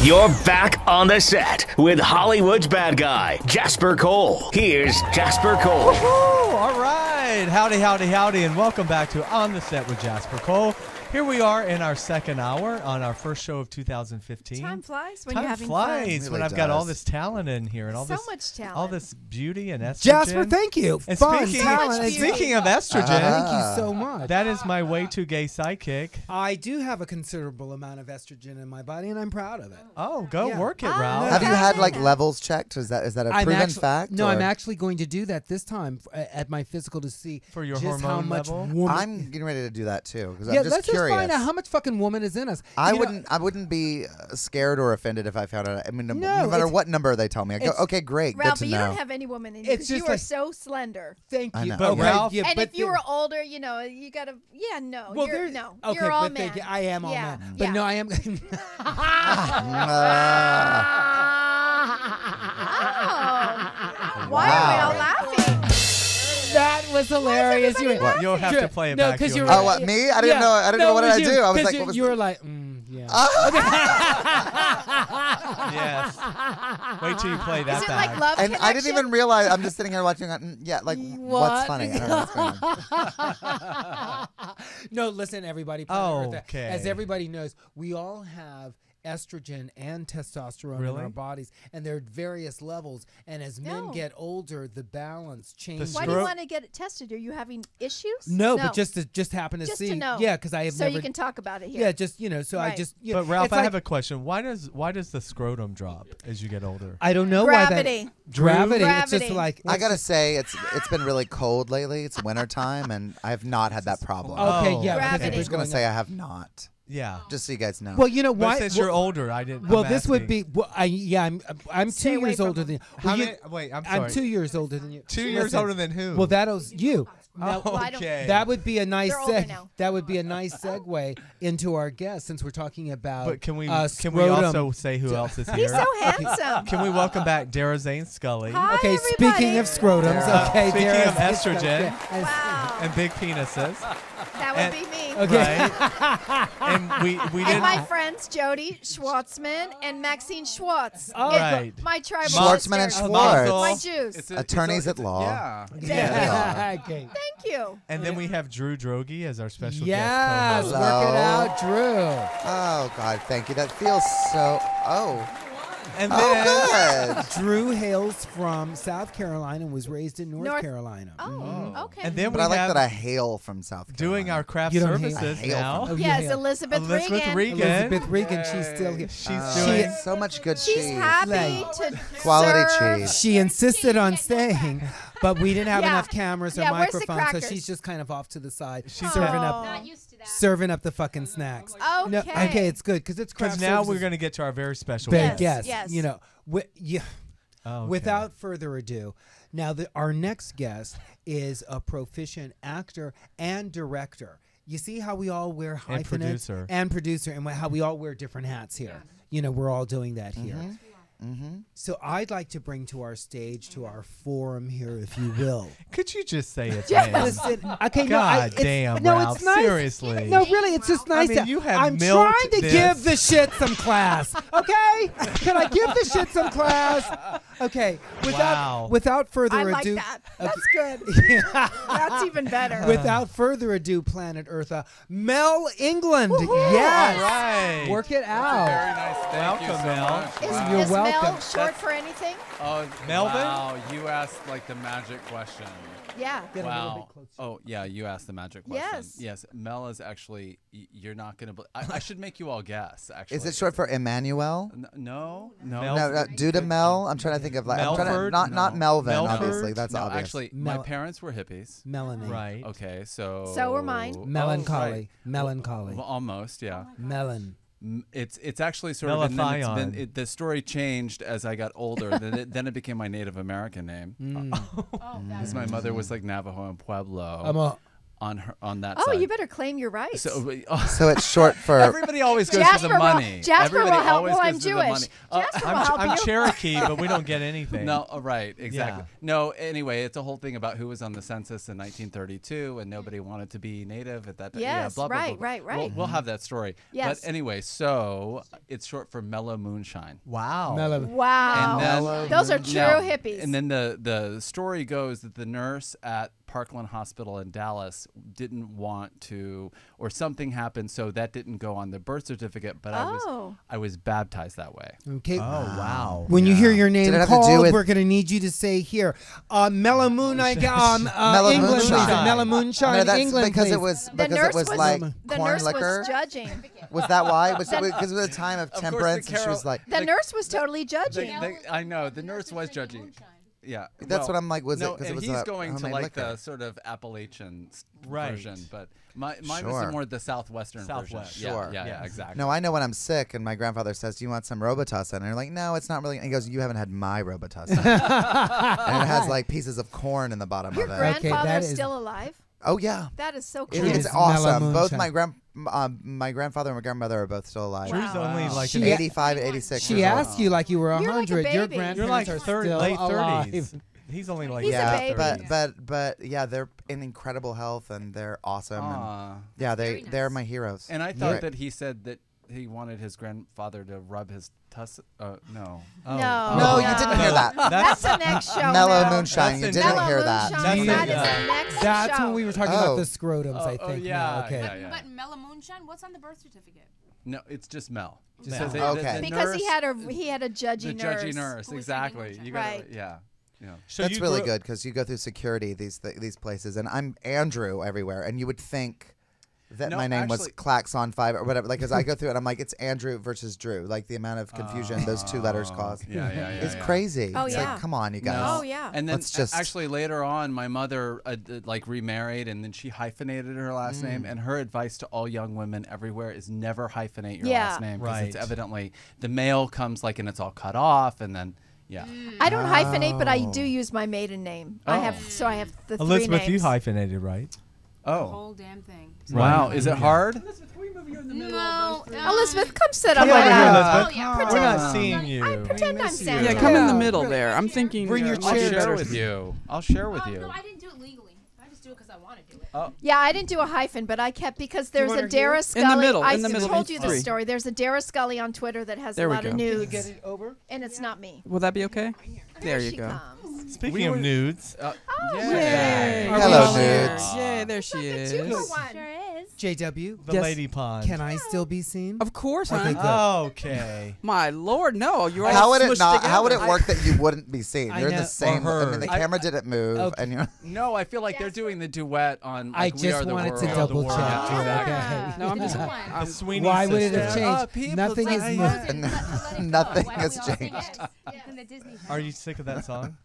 You're back on the set with Hollywood's bad guy, Jasper Cole. Here's Jasper Cole. Woo! All right. Howdy, howdy, howdy, and welcome back to On the Set with Jasper Cole. Here we are in our second hour on our first show of 2015. Time flies when Time you're having flies fun. when Really I've got all does. this talent in here and all So this much talent. all this beauty and estrogen. Jasper, thank you. And Fun, speaking, talent. much beauty. speaking of estrogen, Thank you so much. that is my way too gay sidekick. I do have a considerable amount of estrogen in my body, and I'm proud of it. Oh, go Yeah. work it, Ah. Ralph. Have you had like Yeah. levels checked? Is that a I'm proven actually, fact? No, or- I'm actually going to do that this time at my physical to see For your just how hormone much level? woman. I'm getting ready to do that too because yeah, I'm just let's curious. just find out how much fucking woman is in us. I You know, wouldn't be scared or offended if I found out. I mean, no No, matter it's- what number they tell me, I go, it's- okay, great, Ralph, good to but you know. don't have any woman in you It's because you just are like- so slender. Thank I you. know. But Okay, Ralph- yeah, And but if you the- were older, you know, you gotta. Yeah, no. well, you're, there's no. okay, You're all but thank men. you. I am all Yeah, man, but yeah. no, I am. Oh. Why are we all laughing? That was hilarious. everybody went- Well, you'll have to play it No, back. 'cause You'll you're have- Oh, what, me? I didn't know. I didn't know what did I do. I was like, what was you were like, yeah. Yes. Wait till you play that Is it back. like love and connection? I didn't even realize. I'm just sitting here watching. Yeah, like what's funny? I don't know what's going on. No, listen, everybody. Oh, Eartha, okay. As everybody knows, we all have estrogen and testosterone in Really? our bodies, and there are various levels. And as men No. get older, the balance changes. Why do you want to get it tested? Are you having issues? No, but just happen to Just see. to know. Yeah, because I have so never. you can talk about it here. Yeah, just so I Right. just. But Ralph, it's I like- have a question. Why does the scrotum drop as you get older? I don't know Gravity. why that. Gravity. It's just Gravity. like. I gotta say, it's been really cold lately. It's winter time, and I have not had that problem. Okay, Oh. yeah. because Gravity. I'm it's just gonna going say up. I have not. Yeah. Just so you guys know. Well, you know But why? since you're older, I didn't. Well, I'm this would asking. be. Well, I'm Stay 2 away years from older them. than. Well, Wait, I'm I'm sorry. 2 years older than you. 2 years Listen, older than who? Well, that was you. Now, Well, I don't- okay. that would be a nice They're older now. that would be a nice segue into our guest, since we're talking about. But can we scrotum. also say who else is here? He's so handsome. Can we welcome back Dara Zane Scully? Hi, Okay, everybody. speaking of scrotums, okay, Speaking Dara's- of estrogen. Wow. And big penises. That would be me. Okay. Right? And we And didn't. my friends Jody Schwartzman and Maxine Schwartz. Oh, right. My tribal Schwartzman and sisters. Schwartz. My Jews. Attorneys at law. Yeah. Thank Yeah. Okay. you. Thank you. And then we have Drew Droege as our special Yes, guest work co-host. it out, Drew. Oh God, thank you. That feels so. Oh. And then Oh, good. Drew hails from South Carolina and was raised in North Carolina. Oh, okay. and then But we I like have that I hail from South Carolina. doing our craft You don't hate- services I hail now. from- you yes, hail. Elizabeth Elizabeth Regen. Regen. Elizabeth Regan, she's still here. She's She- doing. So much good She's cheese. happy Like, to Quality serve. cheese. She insisted on staying, but we didn't have Yeah. enough cameras or Yeah, where's the microphones, so crackers? she's just kind of off to the side, She's serving Oh. up, Not used to that. serving up the fucking snacks. Okay. No, okay, it's good because it's Because craft now services. we're going to get to our very special Big guest. guest. yes. You know, Okay. without further ado, now our next guest is a proficient actor and director. You see how we all wear hyphenates producer. and producer, and how we all wear different hats here. You know, we're all doing that here. So I'd like to bring to our stage, to our forum here, if you will. Could you just say it? Listen, okay, God damn, no, Ralph, it's nice. seriously. No, really, it's just nice. mean, you have I'm milked trying to this. give the shit some class. Okay, can I give the shit some class? Okay, Wow. without further I like ado, that. That's good. That's even better. without further ado, Planet Eartha, Mel England. Woohoo! Yes, All right. work it out. Very nice. Thank you Welcome, so Mel. much. Is, Wow. You're is welcome. Mel short for anything? Oh, Melvin? Wow, you asked like the magic question. Yeah. Get a little Wow. bit closer. Oh, yeah, you asked the magic question. Yes. Yes. Mel is actually, you're not going to, I should make you all guess, actually. Is it short for Emmanuel? No. Mel- No, due to Mel. I'm trying to think of like I'm trying to, Melford? not Melvin. Melford? Obviously, that's No, obvious. actually, Mel- my parents were hippies. Melanie. Right. Okay, so. So were mine. Melancholy. right. Melancholy. Well, almost, yeah. Melon. It's actually sort of, and then it's Melathion. been, the story changed as I got older. then it became my Native American name. Because my mother was like Navajo and Pueblo on that Oh, side. you better claim your rights. So it's short for. Everybody always goes Jasper for the money. Jasper Everybody will help. always Well, I'm goes for the Jewish. money. Jasper will help I'm you. Cherokee, but we don't get anything. No, right, exactly. Yeah. No, anyway, it's a whole thing about who was on the census in 1932, and nobody wanted to be native at that time. Yeah, Yes, blah, blah, right, blah. right, right. We'll have that story. Yes. But anyway, so it's short for Mellow Moonshine. Wow. Melon. Wow. And then- Those are true Now, hippies. And then the story goes that the nurse at Parkland Hospital in Dallas didn't want to, or something happened, so that didn't go on the birth certificate. But Oh. I was baptized that way. Okay. Oh, wow. When you hear your name Did it have to do called, with- we're going to need you to say here, Melamoon, Mellow England, please. Moonshine. Melamoonshine, No, that's England, because please. it was The because it nurse was was like the corn nurse liquor. was judging. Was that why? Was it because of the time of course, the temperance? And she was Carol- like, The nurse was totally judging. I know the nurse was judging. Yeah, That's what I'm like, was it no, 'cause it and was he's a going to homemade like liquor? the sort of Appalachian Right. version, but mine was Sure. more the southwestern Southwest. version. Sure. Yeah, Yes. exactly. no, I know when I'm sick, and my grandfather says, "Do you want some Robitussin?" And you're like, "No, it's not really." And he goes, "You haven't had my Robitussin." And it has like pieces of corn in the bottom Your of it. grandfather that is is- still alive? Oh yeah, That is so It- cool. it's is awesome. Mellow Both Moonshine. my grandfather and my grandmother are both still alive. Drew's only like She- an 85, 86. She years old. asked you like you were You're like a 100. Your baby. grandparents You're like are 30, still late alive. 30s. He's only like He's a Yeah, baby. but yeah, they're in incredible health and they're awesome. And Aw. yeah, Very they're nice. my heroes. And I thought Right. that he said that he wanted his grandfather to rub his tuss. No. No. No, you didn't hear that. That's the next show. Mellow now. Moonshine. You That's didn't Mellow hear that. Moonshine, That's that is it. the next That's show. when we were talking about Oh. the scrotums, I Oh, think. yeah, now. Okay. yeah, yeah. But Mellow Moonshine, what's on the birth certificate? No, it's just Mel. Just So Mel. Okay. Because he nurse- had a judgy the nurse. judgy nurse, Who was exactly. Moonshine. You gotta, Right. yeah. So That's you really grew- good because you go through security these places, and I'm Andrew everywhere, and you would think that No, my name was actually- Klaxon 5 or whatever. Like, as I go through it, I'm like, it's Andrew versus Drew. Like, the amount of confusion those 2 letters cause. Yeah. It's crazy. Oh, It's yeah. like, come on, you guys. Oh, yeah. And then Let's just- actually later on, my mother like remarried, and then she hyphenated her last name. And her advice to all young women everywhere is never hyphenate your last name, because it's Right. evidently the male comes like and it's all cut off, and then yeah. I don't hyphenate, but I do use my maiden name. I have the 3 Elizabeth, names. you hyphenated, right? The Oh, whole damn thing. wow! Is it hard? No. Elizabeth, come sit Come up over with here, us. Elizabeth. yeah. We're not seeing you. Pretend I'm Santa. Yeah, come in the Yeah. middle there. I'm thinking. Bring your I'll chair share better. with you. I'll share with Oh, you. no, I didn't do it legally. I just do it because I want to do it. Yeah, I didn't do a hyphen, but I kept because there's want a her here? Dara In the Scully. middle, I in the middle told means you this 3. story. There's a Dara Scully on Twitter that has There a we lot of go. nudes, Get it over? and it's not me. Will that be okay? There you she go. comes. Speaking of nudes, Yay! Hello, Are we here? nudes. Yay, there she Two is. for one. JW, the Yes. lady pond. can I still be seen? Of course, I honey. think that- Okay. My lord, no! You're all How would it smushed not? How would it together. work that you wouldn't be seen? I You're know. the same. Or I mean, the her. camera didn't move, Okay. and you're. No, I feel like they're doing the duet on. I Like, We Are just the wanted to World. double check. Yeah, Drew, exactly. okay. No, I'm just. Come on. I'm, The Sweeney Why would it have sisters. changed? people Nothing say is yes. moving. Nothing has changed. Are you sick of that song?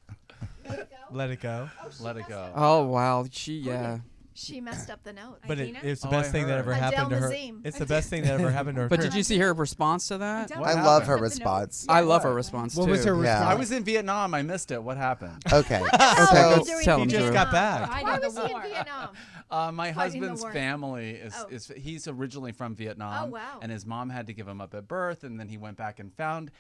Let it go. Let it go. oh wow, yeah. She messed up the note. But Idina? it's the Oh, best I thing that heard. ever Adele happened to her. Nazim. It's the best thing that ever happened to her. But did you see her response to that? What I love happened? her response. I love her response What too. was her Yeah. response? I was in Vietnam. I missed it. What happened? Okay. How So are you go doing tell He him, just Drew. got back. Why was he in Vietnam? My Fighting the husband's war. family is, Oh. is he's originally from Vietnam. Oh, wow. And his mom had to give him up at birth, and then he went back and found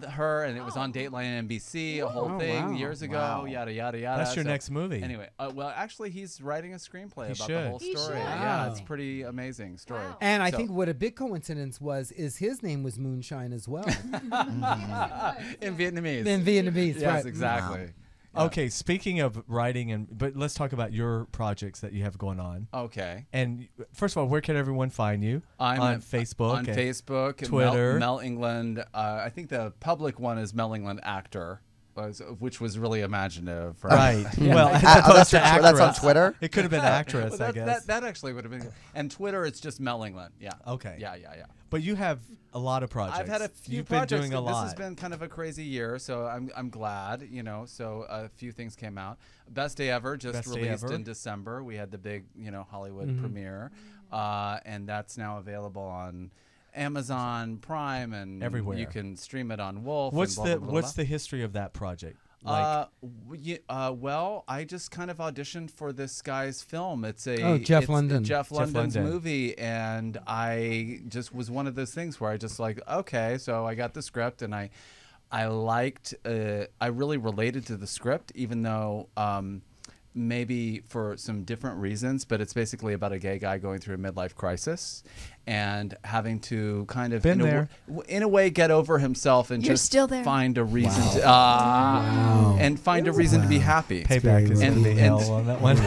her, and it was on Dateline NBC, a whole Oh, thing wow. years ago. Wow. Yada yada yada. That's your So next movie. Anyway, well, actually, he's writing a screenplay He about should. the whole He story. should. Yeah, Wow. it's pretty amazing story. Wow. And I So- think what a big coincidence is his name was Moonshine as well. in Vietnamese. In Vietnamese, yes, right. exactly. Okay, speaking of writing but let's talk about your projects that you have going on. Okay. And first of all, where can everyone find you? I'm on at- Facebook, on and Facebook, Twitter. Mel England. I think the public one is Mel England actor, which was really imaginative. Right. Well, as Ah, opposed that's to your actress. that's on Twitter? It could have been actress, Well, I guess. that actually would have been. And Twitter, it's just Mel England. Yeah. Okay. Yeah. But you have a lot of projects. I've had a few You've projects. been doing a This lot. has been kind of a crazy year, so I'm glad. So a few things came out. Best Day Ever just Best Day released Ever. in December. We had the big Hollywood premiere, and that's now available on Amazon Prime and Everywhere. You can stream it on Wolf. What's and blah, the blah, blah, What's blah. the history of that project? Like, Well, I just kind of auditioned for this guy's film. It's Jeff London. Jeff London's London. movie, and I just was one of those things where I just like, okay, so I got the script, and I liked, I really related to the script, even though maybe for some different reasons, but it's basically about a gay guy going through a midlife crisis and having to kind of Been there. in a way get over himself and You're just still there. find a reason to and find a reason to be happy. payback is going to be and- hell on that one.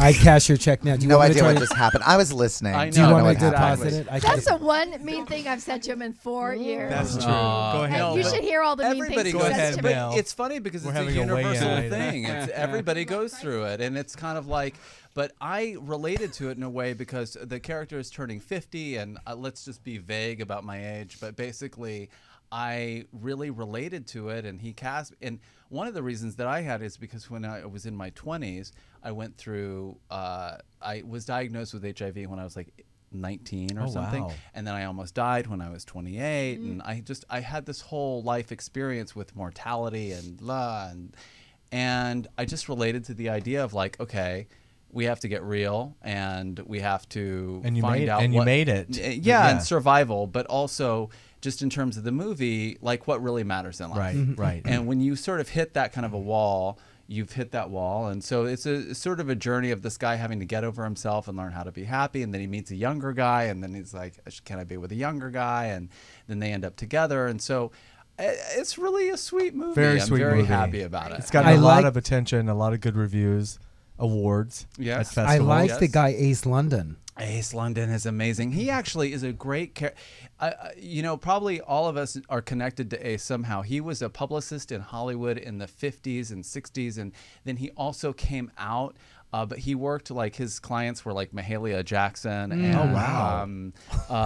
I cash your check now. Do you No want me to idea try what to- just happened. I was listening. I Do you know, want me what to happened. deposit it? I can That's the one mean thing I've sent to him in 4 years. That's true. Go ahead. no, you but should hear all the mean everybody things Go he ahead, says to me. Mel. It's funny because We're it's a having a weigh-in universal later. thing. It's, everybody goes through it, and it's kind of like. But I related to it in a way because the character is turning 50, and let's just be vague about my age, but basically, I really related to it, and he cast. And one of the reasons that I had is because when I was in my 20s, I went through. I was diagnosed with HIV when I was like 19 or Oh, something, wow. and then I almost died when I was 28, and I had this whole life experience with mortality and blah, and I just related to the idea of like, okay, we have to get real, and we have to And you find made- out and you what, made it. yeah, Yeah. and survival, but also just in terms of the movie, like what really matters in life. Right, right. And when you sort of hit that kind of a wall, you've hit that wall. And so it's a sort of a journey of this guy having to get over himself and learn how to be happy. And then he meets a younger guy, and then he's like, can I be with a younger guy? And then they end up together. And so it's really a sweet movie. Very I'm sweet very movie. happy about it. It's gotten I a lot like- of attention, a lot of good reviews, awards Yes. at I festivals. like Yes. the guy Ace London. Ace London is amazing. He actually is a great probably all of us are connected to Ace somehow. He was a publicist in Hollywood in the 50s and 60s, and then he also came out But he worked like his clients were like Mahalia Jackson. And, Oh, wow. we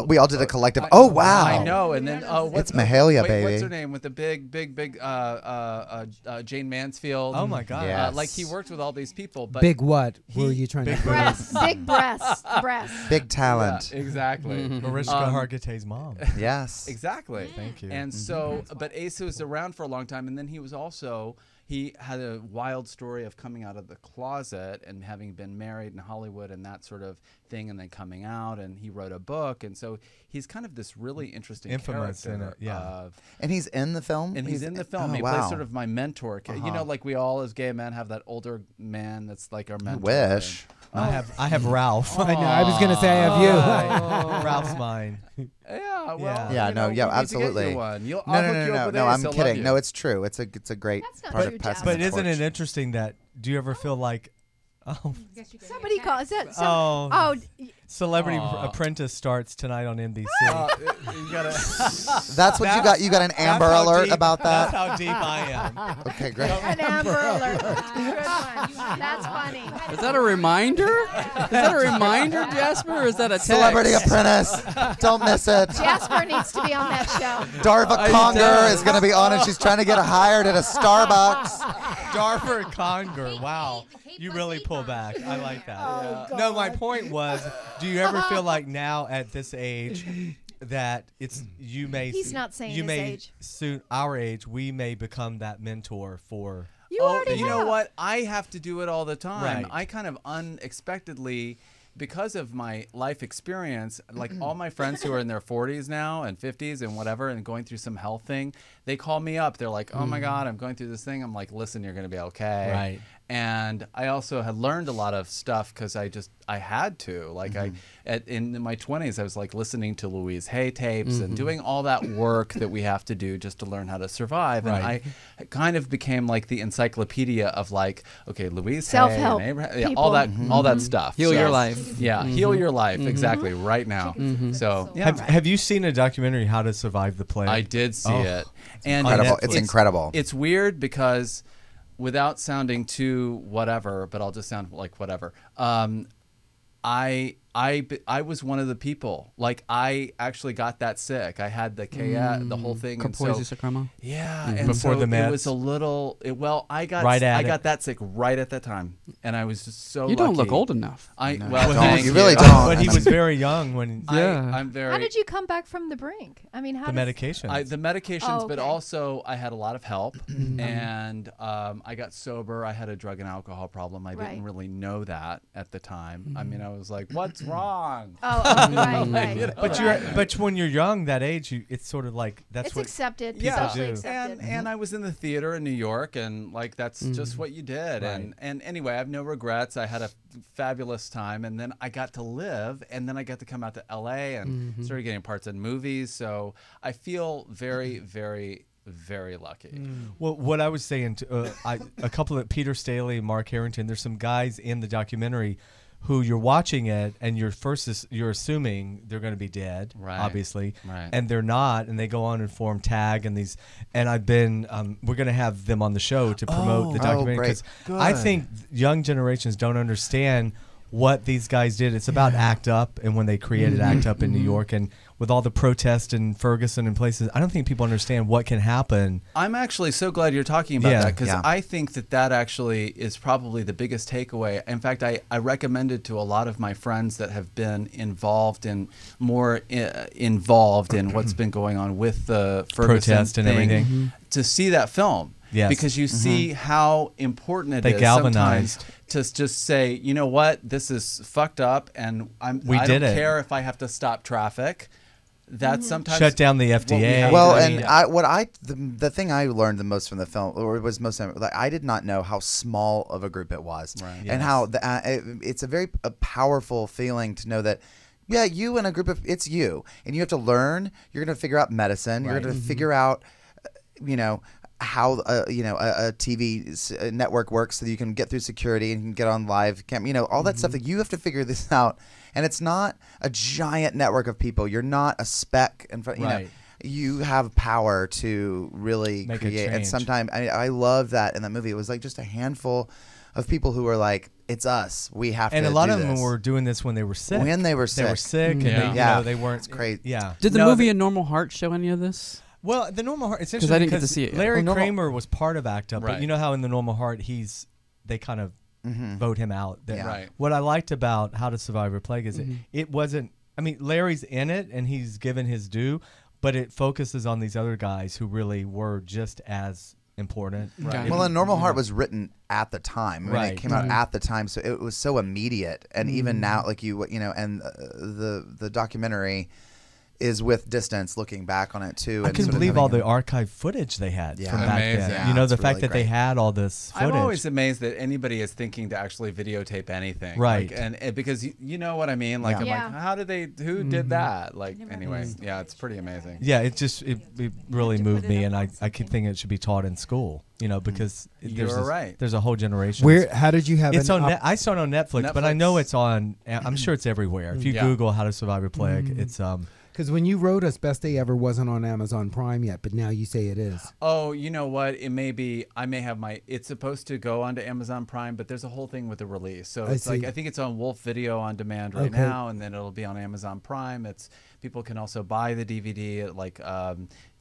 we all did a collective. Oh, wow. I know. And then it's Mahalia, baby. What's her name with the big Jane Mansfield? Oh my God. Yes. Like he worked with all these people. But Big what were you trying to breasts, big breasts, big talent. Yeah, exactly. Mariska Hargitay's mom. Yes. Exactly. Thank you. And so, but Ace was around for a long time, and then he was also. He had a wild story of coming out of the closet and having been married in Hollywood and that sort of thing, and then coming out. And he wrote a book, and so he's kind of this really interesting, infamous character. in it, yeah. And he's in the film. And he's in the film. Oh, He wow. plays sort of my mentor. You know, like we all as gay men have that older man that's like our mentor. Wish. I have Ralph. I know. I was gonna say I have you. Ralph's mine. Yeah. Well. Yeah. you No. know, Yeah. we need to get you Absolutely. one. No. I'll No. hook No. you up No. with No. Ace. I'm I love kidding. you. No. It's true. It's a great not part true, of passing But the isn't torch. it interesting that? Do you ever feel like, oh, Somebody calls it. Celebrity Apprentice starts tonight on NBC. You gotta. That's what you got. You got an Amber Alert about that. That's how deep I am. Okay, great. An Amber Alert. Good one. That's funny. Is that a reminder? Is that a reminder, Jasper, or is that a text? Celebrity Apprentice. Don't miss it. Jasper needs to be on that show. Darva Conger is going to be on, and she's trying to get hired at a Starbucks. Darva Conger. Wow. You really pull back. I like that. No, my point was, do you ever feel like now at this age that you may He's not saying you his may age. soon our age we may become that mentor for You already you know have. what? I have to do it all the time. Right. I kind of unexpectedly, because of my life experience, like all my friends who are in their 40s now and 50s and whatever and going through some health thing, they call me up. They're like, oh my God, I'm going through this thing. I'm like, listen, you're going to be okay. Right. And I also had learned a lot of stuff because I had to. Like in my 20s, I was like listening to Louise Hay tapes and doing all that work that we have to do just to learn how to survive. Right. And I kind of became like the encyclopedia of like, okay, Louise Self-help Hay, and Abraham, people. all that stuff. Heal So- your life. Yeah, heal your life exactly right now. So yeah, have you seen a documentary, How to Survive the Plague? I did see it, and Incredible. It's incredible. It's weird because, without sounding too whatever, but I'll just sound like whatever. I was one of the people. Like I actually got that sick. I had the the whole thing. And so, Corporeal sarcoma. yeah, and Before so the meds. it was a little. I got Right at I it. got that sick right at that time, and I was just so. You don't look lucky. old enough. I No, well, don't. thank You really don't. But he I was mean- very young when Yeah. I'm very. How did you come back from the brink? I mean, how the does- medication. The medications, Oh, but okay. also I had a lot of help, and I got sober. I had a drug and alcohol problem. I Right. didn't really know that at the time. I mean, I was like, "What's wrong?" right. But when you're young, that age, it's sort of like that's It's what accepted. Yeah. Socially do. accepted. And I was in the theater in New York, and like that's just what you did. Right. And anyway, I have no regrets. I had a fabulous time, and then I got to live, and then I got to come out to LA and started getting parts in movies. So I feel very, very, very lucky. Well, what I was saying, a couple of Peter Staley, Mark Harrington. There's some guys in the documentary who you're watching it, and you're assuming they're going to be dead, Right. obviously, Right. and they're not, and they go on and form TAG and these. And I've been, we're going to have them on the show to promote the documentary great. because I think young generations don't understand what these guys did. It's about ACT UP and when they created ACT UP in New York and with all the protests in Ferguson and places. I don't think people understand what can happen. I'm actually so glad you're talking about Yeah. that because Yeah. I think that actually is probably the biggest takeaway. In fact, I recommend it to a lot of my friends that have been involved in what's been going on with the Ferguson Protest and thing, everything. to see that film. Yes. Because you see how important it They is galvanized. sometimes to just say, you know what, this is fucked up, and I did don't it. care if I have to stop traffic. That's sometimes Shut down the what we FDA. have Well, to do. and Yeah. the thing I learned the most from the film, or was most, like, I did not know how small of a group it was, Right. and how it's a very powerful feeling to know that. Yeah, you and a group of it's you, and you have to learn. You're going to figure out medicine. You're going to figure out, how a TV network works, so that you can get through security and can get on live cam. All that stuff that you have to figure this out. And it's not a giant network of people. You're not a speck in front. Right. You have power to really Make a create. And change. sometimes I love that in that movie. It was like just a handful of people who were like, it's us. We have to. And a lot do of them this. were doing this when they were sick. When they were sick. They were sick, and they, you know, they weren't. It's crazy. Yeah. Did the movie A Normal Heart show any of this? Well, the Normal Heart. It's because interesting I didn't get to see it yet. Larry Kramer was part of ACT UP, Right. but you know how in the Normal Heart they kind of vote him out. Right. What I liked about How to Survive a Plague is it wasn't. I mean, Larry's in it and he's given his due, but it focuses on these other guys who really were just as important. Right. Well, A Normal Heart was written at the time. I mean, it came out at the time, so it was so immediate. And even now, like you know, and the documentary is with distance, looking back on it too. I couldn't believe all the archive footage they had from back then. Yeah, you know, the it's fact really that they great. had all this footage. I'm always amazed that anybody is thinking to actually videotape anything. Right. Like, and because you know what I mean? Like, I'm like, how did who did that? Like, anyway, yeah, it's pretty amazing. Yeah, it just it really moved me, and I keep thinking it should be taught in school. You know, because there's a whole generation. How did you have it's on? I saw it on Netflix, but I know it's on. I'm sure it's everywhere. If you Google How to Survive a Plague, it's Because when you wrote us, Best Day Ever wasn't on Amazon Prime yet, but now you say it is. Oh, you know what? It may be. I may have it's supposed to go onto Amazon Prime, but there's a whole thing with the release. So it's like I think it's on Wolf Video on demand right now, and then it'll be on Amazon Prime. People can also buy the DVD at like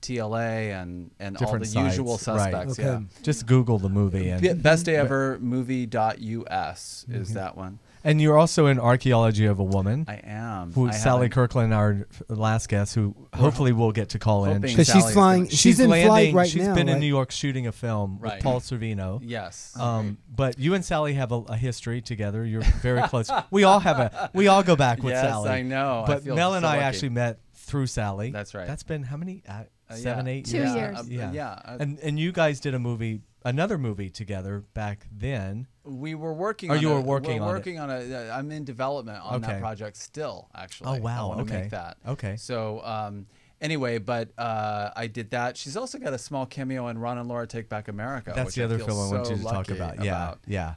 TLA and all the usual suspects. Right. Yeah. Just Google the movie and Best Day Ever movie.us is that one. And you're also in Archaeology of a Woman. I am. Sally Kirkland, our last guest, who hopefully we'll get to call in. Because she's flying. She's in flight right now. She's been in New York shooting a film with Paul Sorvino. Yes. But you and Sally have a history together. You're very close. We all go back with Sally. Yes, I know. But Mel and I actually met through Sally. That's right. That's been how many? 7, 8 2 years. years. Yeah. And you guys did another movie together back then. We were working. Or on you were it. working we're on working on it. I'm in development on that project still. Actually. Oh wow. I want to make that. Okay. So anyway, but I did that. She's also got a small cameo in Ron and Laura Take Back America. That's which the other I feel film I want you to talk lucky about. Yeah.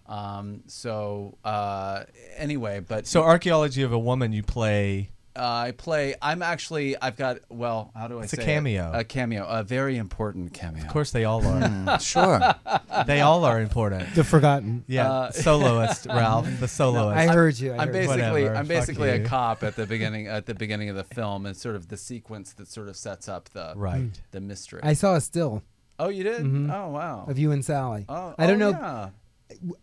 Anyway, but so Archaeology of a Woman, you play. I've got, well, how do I say It's a cameo. A cameo, a very important cameo. Of course, they all are. Sure. They all are important. The forgotten. Yeah, soloist, Ralph, the soloist. I heard you. I'm basically a cop at the beginning of the film, and sort of the sequence that sort of sets up the mystery. I saw a still. Oh, you did? Mm-hmm. Oh, wow. Of you and Sally. Oh, I don't know. Yeah.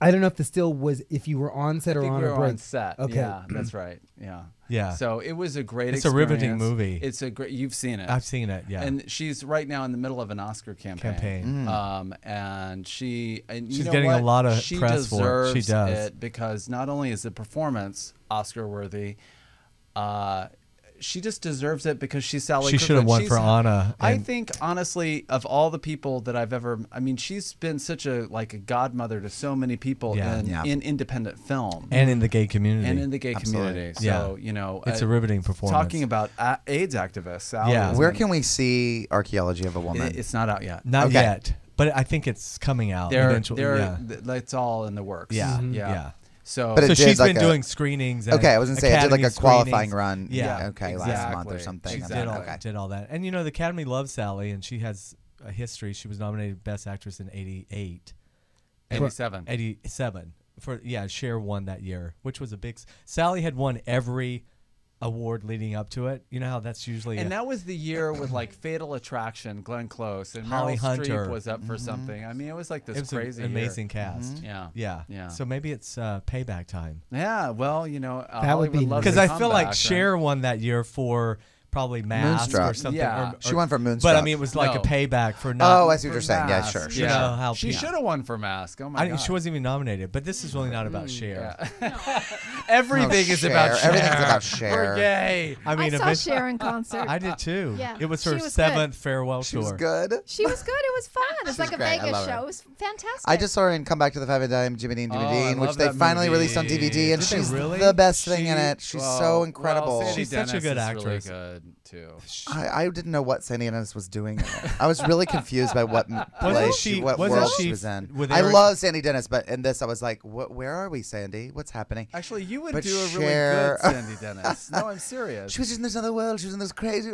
I don't know if the still was if you were on set or on a break. On set. Okay. Yeah, that's right. Yeah. Yeah. So it was a great It's experience. a riveting movie. It's a great. You've seen it. I've seen it. Yeah. And she's right now in the middle of an Oscar campaign. And she's getting a lot of press for it. She does it because not only is the performance Oscar worthy, she just deserves it because she's Sally Kirkland. She should have won for Anna. I think, honestly, of all the people that I've ever, I mean, she's been such a godmother to so many people in independent film. And in the gay community. Community. So, it's a riveting performance. Talking about AIDS activists. Sally Where can we see Archaeology of a Woman? It's not out yet. Not yet. But I think it's coming out eventually. It's all in the works. Yeah. Mm-hmm. Yeah. So she's been doing screenings. Okay, I was going to say, I did like a qualifying screenings. run. Yeah. Okay, last month or something. She did all that. And, the Academy loves Sally, and she has a history. She was nominated Best Actress in 88. 87. 87. Cher won that year, which was a big... Sally had won every award leading up to it. You know how that's usually... And that was the year with like Fatal Attraction, Glenn Close, and Holly Meryl Hunter Streep was up for something. I mean, it was like this crazy an amazing year. cast. Yeah. So maybe it's payback time. Yeah, well, that would be because I feel like Cher won that year for probably Mask or something. Yeah. She won for Moonstruck. But I mean, it was like a payback for not. Oh, I see what you're saying. Yeah, sure. You know how she should have won for Mask. Oh my God. She wasn't even nominated. But this is really not about Cher. Everything is about Cher. Everything's about Cher. We're gay. I saw Cher in concert. I did too. Yeah. It was her 7th farewell tour. She was good. She was good. It was fun. It was like a great. Vegas show. It was fantastic. I just saw her in Come Back to the Five and Dime, Jimmy Dean, which they finally released on DVD, and she's really? the best thing in it. She's so incredible. Well, She's such a good actress. Really good too. I didn't know what Sandy Dennis was doing. I was really confused by what world she was in. I love Sandy Dennis, but in this I was like, where are we, Sandy? What's happening? Actually, you would do a really good Sandy Dennis. No, I'm serious. She was just in this other world. She was in this crazy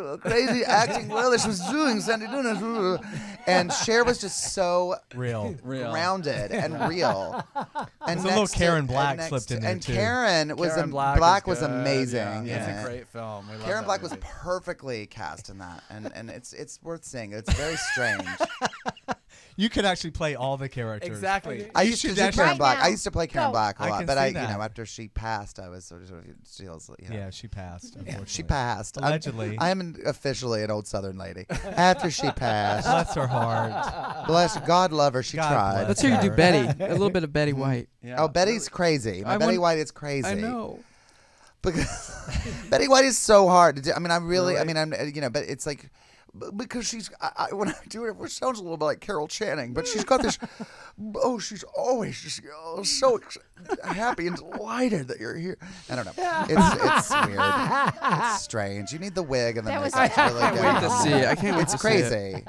acting world that she was doing, Sandy Dennis. And Cher was just so real, grounded and real. And a little Karen Black slipped in there and too. Karen Black was amazing. Yeah, it's a great film. We love Karen Black movie. was perfectly cast in that, and it's worth seeing. It's very strange. You could actually play all the characters. Exactly. I used to do Karen Black. I used to play Karen Black a I lot, can but see you that. know, after she passed, I was sort of Yeah, she passed. Yeah, she passed. Allegedly. I am officially an old Southern lady. After she passed. Bless her heart. Bless God love her. She tried. Let's hear you do Betty. A little bit of Betty White. Yeah. Oh, Betty's crazy. Betty White is crazy. I know. Because Betty White is so hard to do. I mean, I'm but it's like, because she's, when I do it, it sounds a little bit like Carol Channing, but she's got this, she's always just so happy and delighted that you're here. I don't know. It's weird. It's strange. You need the wig and the makeup. It's really good. Wait to see it. I can't wait It's to crazy. see it.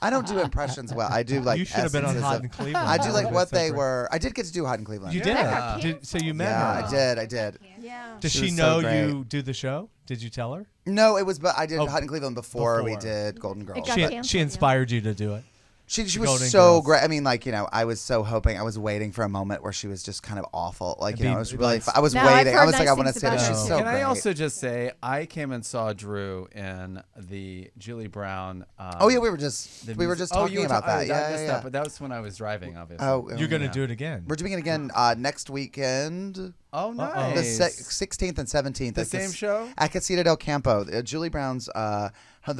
I don't do impressions well. I do like. You should have been on Hot in Cleveland. I do like what they were. I did get to do Hot in Cleveland. You did? So you met her? Yeah, I did. Yeah. Does she know you do the show? Did you tell her? No, it was. But I did Hot in Cleveland before we did Golden Girls. She inspired you to do it. She was so great. I mean, like, you know, I was so hoping. I was waiting for a moment where she was just kind of awful. Like, you know, it was really. I was waiting. I was like, I want to see it. She's so Can great. I also just say, I came and saw Drew in the Julie Brown. Oh yeah, we were just talking about that. Yeah. But that was when I was driving, obviously. Oh, you're gonna do it again. We're doing it again next weekend. Oh, nice. The 16th and 17th. The same show? At Casita del Campo. Julie Brown's The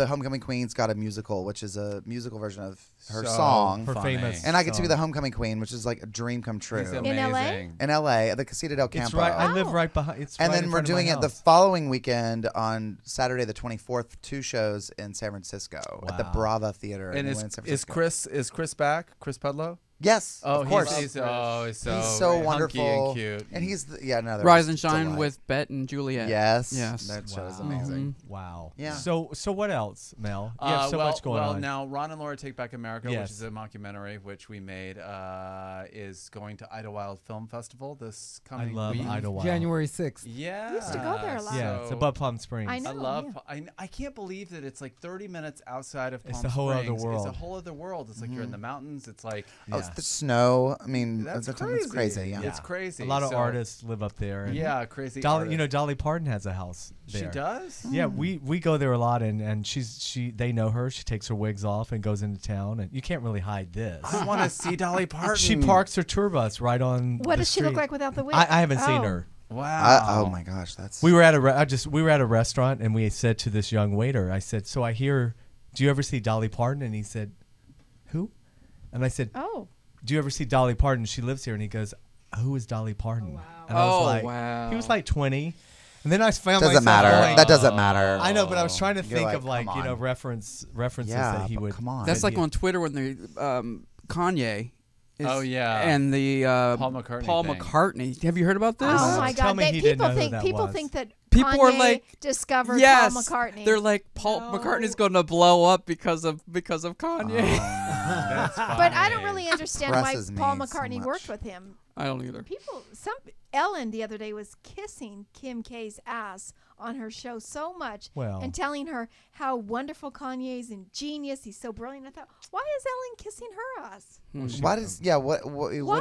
Homecoming Queen's got a musical, which is a musical version of her song. Her famous And I get to be the Homecoming Queen, which is like a dream come true. It's In LA? In LA, at the Casita del Campo. It's right. I live right behind. It's and right then in we're front of my doing it the house. following weekend on Saturday the 24th, 2 shows in San Francisco at the Brava Theater. And in San Francisco. is Chris back? Chris Pudlow? Yes, oh, of course. He's so wonderful and cute. and he's Rise and Shine with Bette and Juliet. Yes, yes, that show is amazing. Wow. Yeah. So what else, Mel? You have so much going on. Well, now Ron and Laura Take Back America, which is a mockumentary which we made, is going to Idlewild Film Festival this coming week. I love Idlewild. January 6th. Yeah. We used to go there a lot. Yeah, it's above Palm Springs. I know. I love. I can't believe that it's like 30 minutes outside of Palm It's a whole other Springs. world. It's a whole other world. It's like you're in the mountains. It's like It's the snow. I mean, that's it's crazy. crazy. Yeah. It's crazy. A lot of artists live up there. And Yeah, crazy. Dolly, Dolly Parton has a house there. She does? Yeah, we go there a lot, and they know her. She takes her wigs off and goes into town, and you can't really hide this. I want to see Dolly Parton. She parks her tour bus right on. What the does she look street. like without the wig? I haven't seen her. Wow. Oh my gosh, that's. We were at a restaurant, and we said to this young waiter, I said, "So I hear, do you ever see Dolly Parton?" And he said, "Who?" And I said, "Oh. Do you ever see Dolly Parton? She lives here." And he goes, "Who is Dolly Parton?" wow. And I was like, wow. He was like 20. And then I found doesn't myself matter. going, That doesn't matter. I know, but I was trying to You're think like, of like, come on. references Yeah, that he but would. come on. That's like on Twitter when the Kanye. Oh, yeah. And the Paul McCartney Paul thing. McCartney. Have you heard about this? Oh my Tell God! me he didn't know who that People was. think that People Kanye are like, discovered yes, Paul McCartney. They're like Paul McCartney's going to blow up because of Kanye. That's but I don't really understand why Stresses Paul me so McCartney much. worked with him. I don't either. Ellen the other day was kissing Kim K's ass on her show so much and telling her how wonderful Kanye's and genius. He's so brilliant. I thought, why is Ellen kissing her ass? Why does what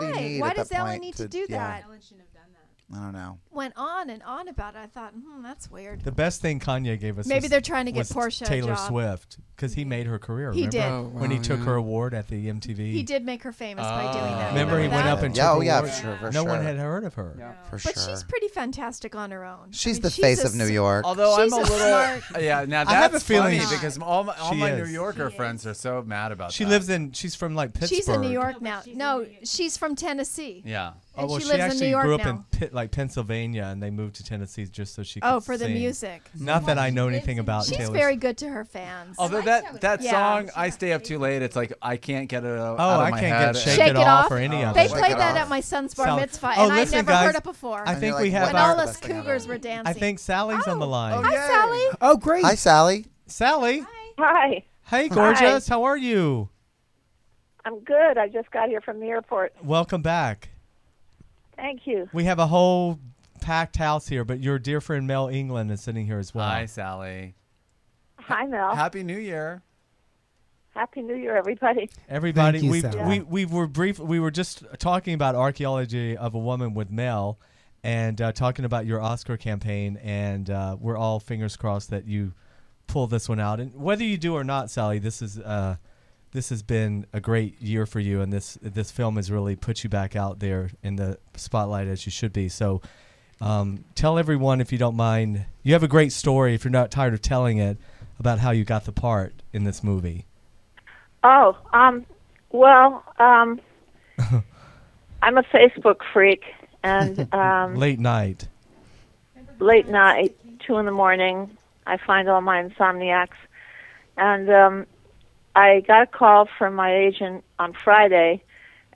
do you need? Why at does that Ellen point need to do that? Ellen shouldn't have done that. I don't know. Went on and on about it. I thought, that's weird. The best thing Kanye gave us. Maybe they're trying to get was Portia a Taylor job. Swift, because he made her career. He remember? did. Oh, When he wow, took yeah. her award at the MTV. He did make her famous by doing that. Remember, he went that? up and took her yeah, award? for sure, for no sure. one had heard of her. Yeah. For But sure. she's pretty fantastic on her own. She's the face of New York. Although She's I'm a a little, smart- yeah. Now that's I have a feeling funny because all my New is. Yorker friends are so mad about She that. lives in. She's from like Pittsburgh. She's in New York now. No, she's from Tennessee. Yeah. And well, she lives in New York grew up now. in Pennsylvania, and they moved to Tennessee just so she could Oh, for the sing. music. Not that I know anything about She's Taylor. very good to her fans. Although that song, I Stay Up Too Late, it's like I can't get it out of my head. Get Shake It Off or any of They it. played that at my son's bar mitzvah, Oh, and listen, I'd never guys, heard it before. I think we have when all us cougars were dancing. I think Sally's on the line. Hi, Sally. Oh, great. Hi, Sally. Sally. Hi. Hey, gorgeous. How are you? I'm good. I just got here from the airport. Welcome back. Thank you. We have a whole packed house here, but your dear friend Mel England is sitting here as well. Hi, Sally. Hi, Mel. Happy New Year. Happy New Year, everybody. Everybody, Thank you, we were just talking about Archaeology of a Woman with Mel, and talking about your Oscar campaign, and we're all fingers crossed that you pull this one out. And whether you do or not, Sally, this has been a great year for you, and this film has really put you back out there in the spotlight as you should be. So tell everyone, if you don't mind, you have a great story, if you're not tired of telling it, about how you got the part in this movie. Oh, well, I'm a Facebook freak, and late night, 2 a.m, I find all my insomniacs, and I got a call from my agent on Friday,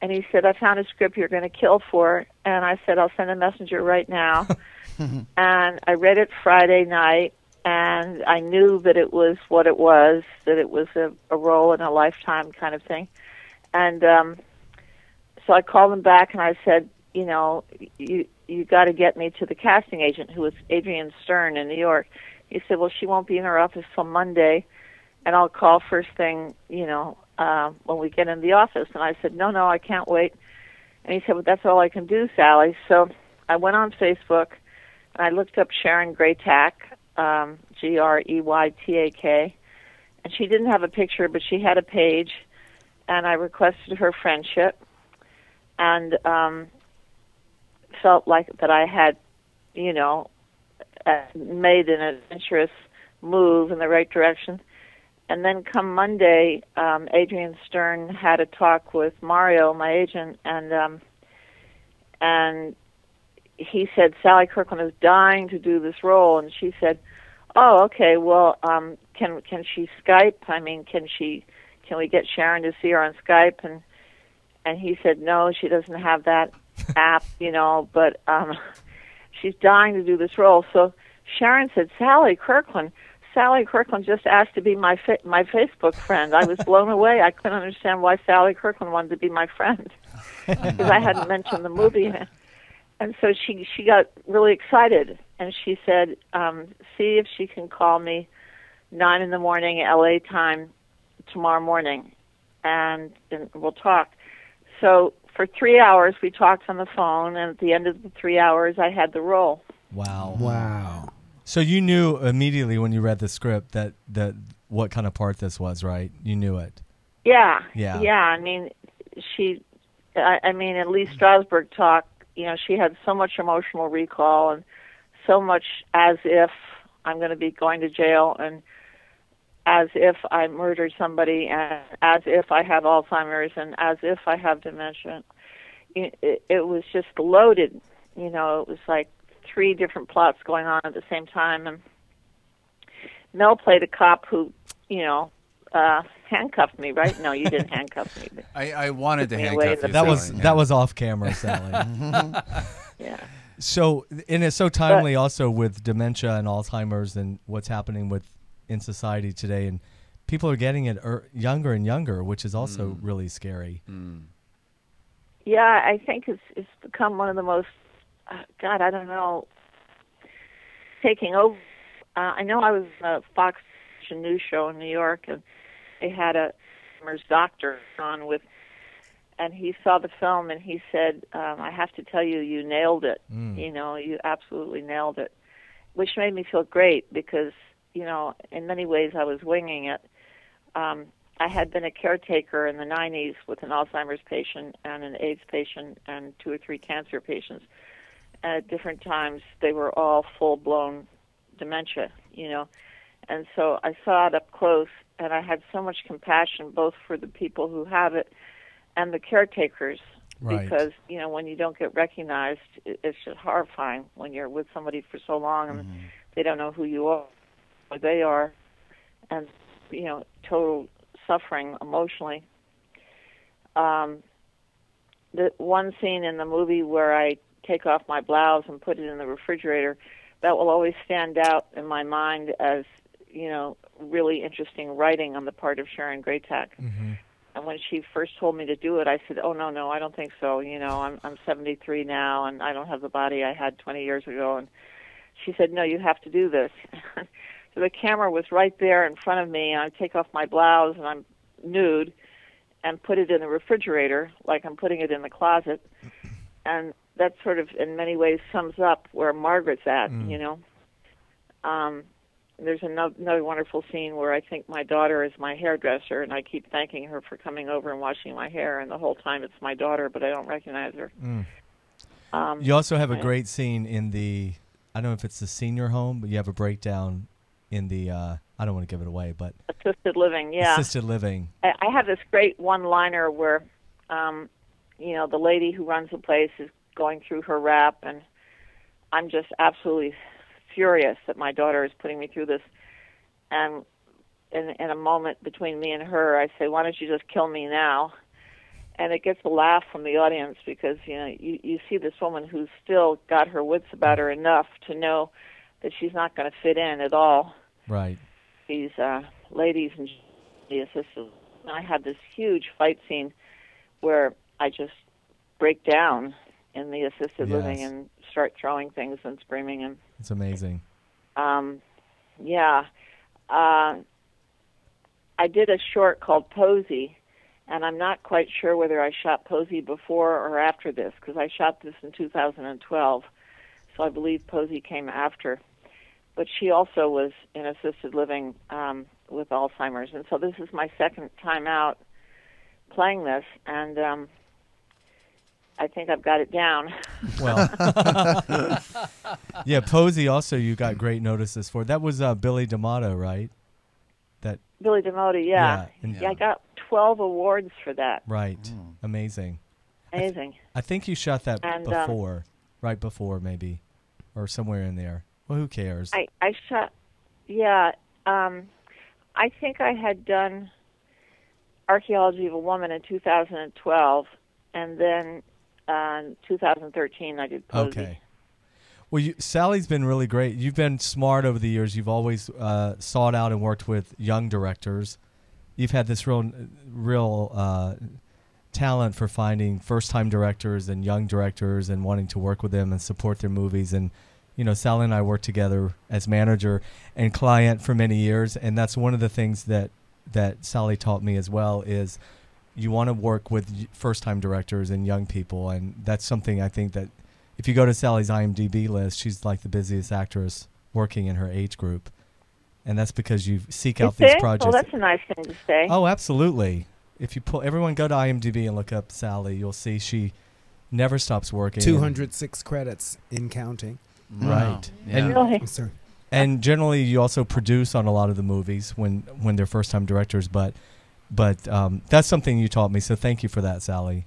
and he said, I found a script you're going to kill for. And I said, I'll send a messenger right now. And I read it Friday night, and I knew that it was what it was, that it was a role in a lifetime kind of thing. And so I called him back, and I said, you know, you got to get me to the casting agent, who was Adrienne Stern in New York. He said, well, she won't be in her office till Monday, and I'll call first thing, you know, when we get in the office. And I said, no, I can't wait. And he said, well, that's all I can do, Sally. So I went on Facebook, and I looked up Sharon Greytak, Greytak, and she didn't have a picture, but she had a page, and I requested her friendship, and felt like that I had, you know, made an adventurous move in the right direction. And then come Monday, Adrienne Stern had a talk with Mario, my agent, and he said Sally Kirkland is dying to do this role, and she said, "Oh, okay. Well, can she Skype? I mean, can we get Sharon to see her on Skype?" And he said, "No, she doesn't have that app, you know, but she's dying to do this role." So Sharon said, Sally Kirkland just asked to be my Facebook friend. I was blown away. I couldn't understand why Sally Kirkland wanted to be my friend, because I hadn't mentioned the movie. And so she got really excited, and she said, see if she can call me 9 a.m. LA time tomorrow morning, and we'll talk. So for 3 hours we talked on the phone, and at the end of the 3 hours I had the role. Wow. So you knew immediately when you read the script that what kind of part this was, right? You knew it. Yeah. I mean, at least Strasberg talked. You know, she had so much emotional recall, and so much as if I'm going to be going to jail, and as if I murdered somebody, and as if I have Alzheimer's, and as if I have dementia. It was just loaded. You know, it was like 3 different plots going on at the same time. And Mel played a cop who, you know, handcuffed me, right? No, you didn't handcuff me. I wanted to handcuff you. That was off camera, Sally. Yeah. So, and it's so timely also with dementia and Alzheimer's and what's happening in society today, and people are getting it younger and younger, which is also really scary. Yeah, I think it's become one of the most, God, I don't know, taking over. I know I was a Fox News show in New York, and they had a doctor on with, and he saw the film, and he said, I have to tell you, you nailed it. You know, you absolutely nailed it, which made me feel great because, you know, in many ways I was winging it. I had been a caretaker in the 90s with an Alzheimer's patient and an AIDS patient and 2 or 3 cancer patients. And at different times, they were all full-blown dementia, you know. And so I saw it up close, and I had so much compassion both for the people who have it and the caretakers. Right. Because, you know, when you don't get recognized, it's just horrifying when you're with somebody for so long and they don't know who you are or they are, and, you know, total suffering emotionally. The one scene in the movie where I take off my blouse and put it in the refrigerator, that will always stand out in my mind as, you know, really interesting writing on the part of Sharon Greytak. And when she first told me to do it, I said, "Oh no, I don't think so. You know, I'm 73 now, and I don't have the body I had 20 years ago." And she said, "No, you have to do this." So the camera was right there in front of me, and I take off my blouse and I'm nude, and put it in the refrigerator like I'm putting it in the closet, and that sort of, in many ways, sums up where Margaret's at. You know. There's another wonderful scene where I think my daughter is my hairdresser, and I keep thanking her for coming over and washing my hair, and the whole time it's my daughter, but I don't recognize her. You also have a great scene in the, I don't know if it's the senior home, but you have a breakdown in the, I don't want to give it away, but... Assisted living, yeah. Assisted living. I have this great one-liner where, you know, the lady who runs the place is going through her rap, and I'm just absolutely furious that my daughter is putting me through this. And in a moment between me and her, I say, "Why don't you just kill me now?" And it gets a laugh from the audience because, you know, you see this woman who's still got her wits about her enough to know that she's not going to fit in at all. Right. These ladies and the assistants. I had this huge fight scene where I just break down in the assisted living and start throwing things and screaming. And it's amazing. Yeah. I did a short called Posey, and I'm not quite sure whether I shot Posey before or after this, because I shot this in 2012, so I believe Posey came after. But she also was in assisted living with Alzheimer's, and so this is my second time out playing this, and I think I've got it down. Well, yeah, Posey also you got great notices for. That was Billy D'Amato, right? That Billy D'Amato, yeah. I got 12 awards for that. Right, amazing. Amazing. I think you shot that before, right before maybe, or somewhere in there. Well, who cares? I shot, yeah. I think I had done Archaeology of a Woman in 2012, and then in 2013 I did Posey. Okay. Well, Sally's been really great. You've been smart over the years. You've always sought out and worked with young directors. You've had this real talent for finding first-time directors and young directors and wanting to work with them and support their movies. And, you know, Sally and I worked together as manager and client for many years, and that's one of the things that Sally taught me as well is you want to work with first-time directors and young people, and that's something I think that if you go to Sally's IMDb list, she's like the busiest actress working in her age group, and that's because you seek out these projects. Well, that's a nice thing to say. Oh, absolutely. If you everyone go to IMDb and look up Sally, you'll see she never stops working. 206 credits in counting. Right. Yeah. And, really? I'm sorry. And generally, you also produce on a lot of the movies when they're first-time directors, but that's something you taught me, so thank you for that, Sally.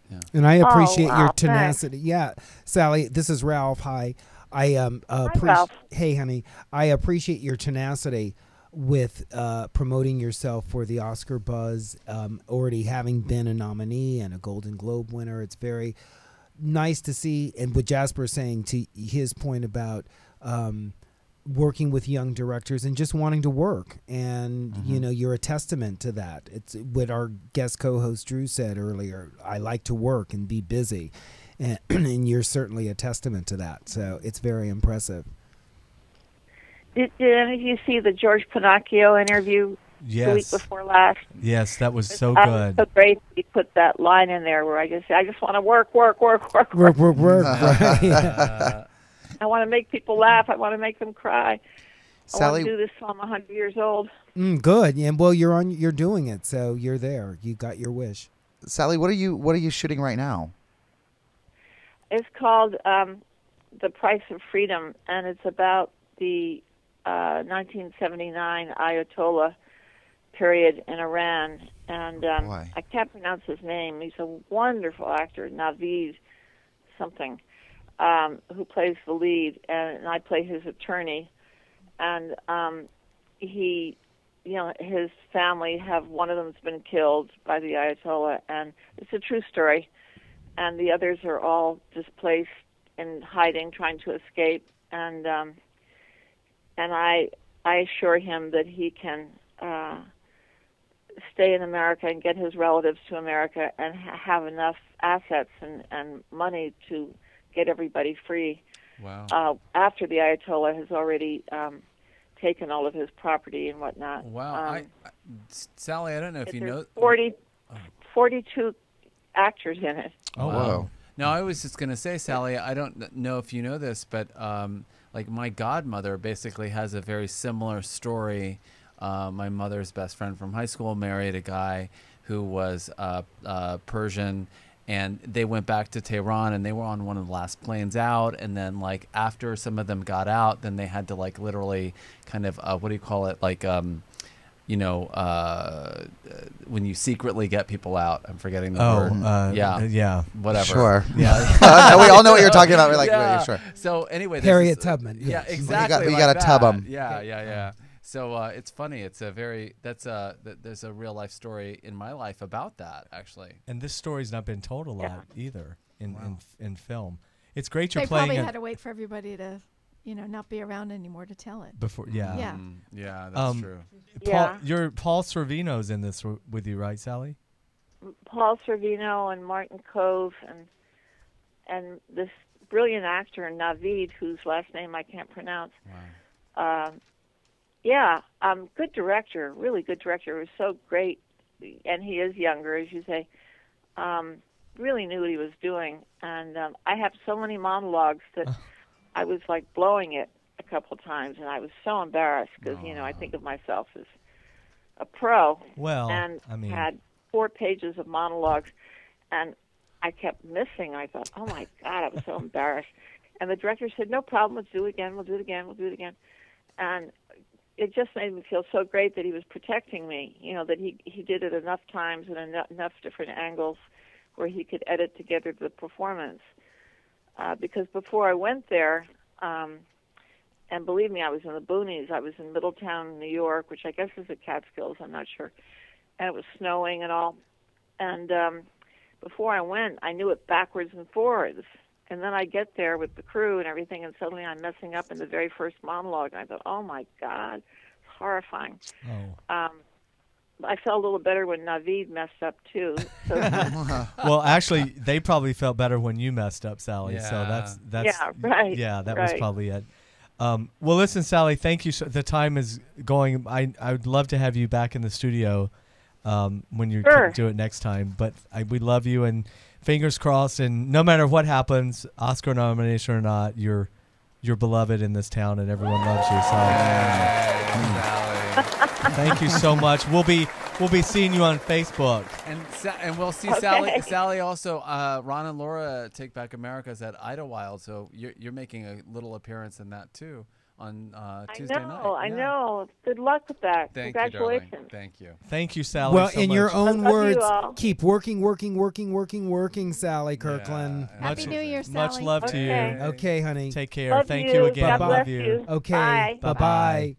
Yeah. And I appreciate your tenacity. Thanks. Yeah, Sally, this is Ralph. Hi. Hi, Ralph. Hey, honey. I appreciate your tenacity with promoting yourself for the Oscar buzz, already having been a nominee and a Golden Globe winner. It's very nice to see, and what Jasper is saying to his point about working with young directors and just wanting to work, and you know, you're a testament to that. It's what our guest co-host Drew said earlier. I like to work and be busy, and you're certainly a testament to that. So it's very impressive. Did any of you see the George Pinocchio interview the week before last? Yes, that was so good. So great he put that line in there where I just want to work. Right. Yeah. I want to make people laugh. I want to make them cry. Sally, I want to do this till I'm 100 years old. Good. And well, you're doing it, so you're there. You got your wish. Sally, what are you shooting right now? It's called The Price of Freedom, and it's about the 1979 Ayatollah period in Iran and I can't pronounce his name. He's a wonderful actor, Naveed something, who plays the lead, and I play his attorney. And he, his family one of them's been killed by the Ayatollah, and it's a true story. And the others are all displaced and hiding, trying to escape. And I assure him that he can stay in America and get his relatives to America and have enough assets and money to get everybody free. Wow. After the Ayatollah has already taken all of his property and whatnot. Wow. Sally, I don't know if you know. 42 actors in it. Oh, wow. No, I was just going to say, Sally, I don't know if you know this, but like my godmother basically has a very similar story. My mother's best friend from high school married a guy who was Persian, and they went back to Tehran, and they were on one of the last planes out. And then, like, after some of them got out, then they had to, like, literally kind of, what do you call it? Like, when you secretly get people out. I'm forgetting the word. Yeah. Whatever. Sure. Yeah. We all know what you're talking about. We're like, wait, sure. So anyway, Harriet Tubman. Yeah, exactly. You got to tub them. Yeah. So it's funny. It's there's a real life story in my life about that, actually. And this story's not been told a lot either in film. It's great you're they playing. They probably had to wait for everybody to, not be around anymore to tell it. Before, yeah. Yeah. Yeah, that's true. Paul Sorvino's in this with you, right, Sally? Paul Sorvino and Martin Kove and this brilliant actor Naveed, whose last name I can't pronounce. Wow. Good director, really good director. It was so great, and he is younger, as you say. Really knew what he was doing, and I have so many monologues that I was like blowing it a couple of times, and I was so embarrassed because I think of myself as a pro. Well, and I mean, had 4 pages of monologues, and I kept missing. I thought, oh my God, I was so embarrassed. And the director said, no problem, let's do it again, we'll do it again. And it just made me feel so great that he was protecting me, that he did it enough times and enough different angles where he could edit together the performance. Because before I went there, and believe me, I was in the boonies. I was in Middletown, New York, which I guess is the Catskills, I'm not sure. And it was snowing and all. And before I went, I knew it backwards and forwards. And then I get there with the crew and everything, and suddenly I'm messing up in the very first monologue. And I thought, oh, my God, it's horrifying. Oh. I felt a little better when Naveed messed up, too. So well, actually, they probably felt better when you messed up, Sally. Yeah. So that's yeah, right. Yeah, that right. was probably it. Well, listen, Sally, thank you. The time is going. I would love to have you back in the studio when you do it next time. But we love you, and fingers crossed. And no matter what happens, Oscar nomination or not, you're beloved in this town, and everyone loves you. So. Thank you so much. We'll be seeing you on Facebook, and we'll see Sally also. Ron and Laura Take Back America's at Idlewild, so you're making a little appearance in that too on Tuesday night. I know. Good luck with that. Congratulations. You, Thank you. Thank you, Sally. Well, so in much. your own words, you keep working, Sally Kirkland. Yeah. Happy New Year, Sally. Much love to you. Okay, honey. Take care. Love Thank you again. God bless Love you. you. Okay. Bye. Bye.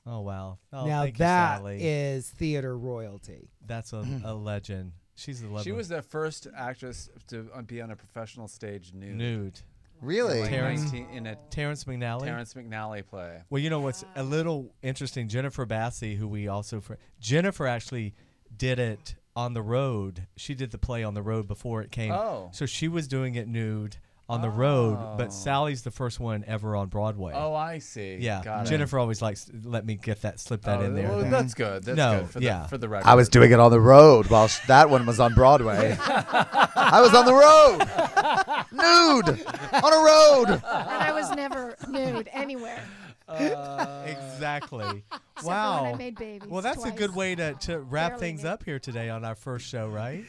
Oh, wow. Oh, Now thank that you, Sally. is theater royalty. That's a legend. She's a legend. She was the first actress to be on a professional stage nude. Really? In a Terrence McNally play. Well, you know what's a little interesting? Jennifer Bassey, who we also Jennifer actually did it on the road. She did the play on the road before it came. Oh. So she was doing it nude on the road, but Sally's the first one ever on Broadway. Oh, I see. Yeah. Got Jennifer always likes let me slip that in there. Well, that's good. That's good for the record. I was doing it on the road while that one was on Broadway. I was on the road, nude, on a road. And I was never nude anywhere. Exactly. Except Wow. for when I made babies Well, that's twice. a good way to wrap Barely things knew. up here today on our first show, right?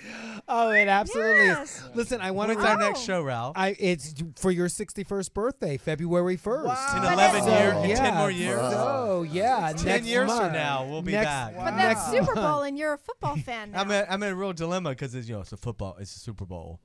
Oh, it absolutely Yes. is. Listen, I want When's to. our next show, Ralph? It's for your 61st birthday, February 1st. In But 11 that's- years, So, in yeah, 10 more years. So, yeah, 10 next years month. from now, we'll be Next- back. But that's Super Bowl, and you're a football fan now. I'm in a real dilemma because it's it's a football, it's a Super Bowl,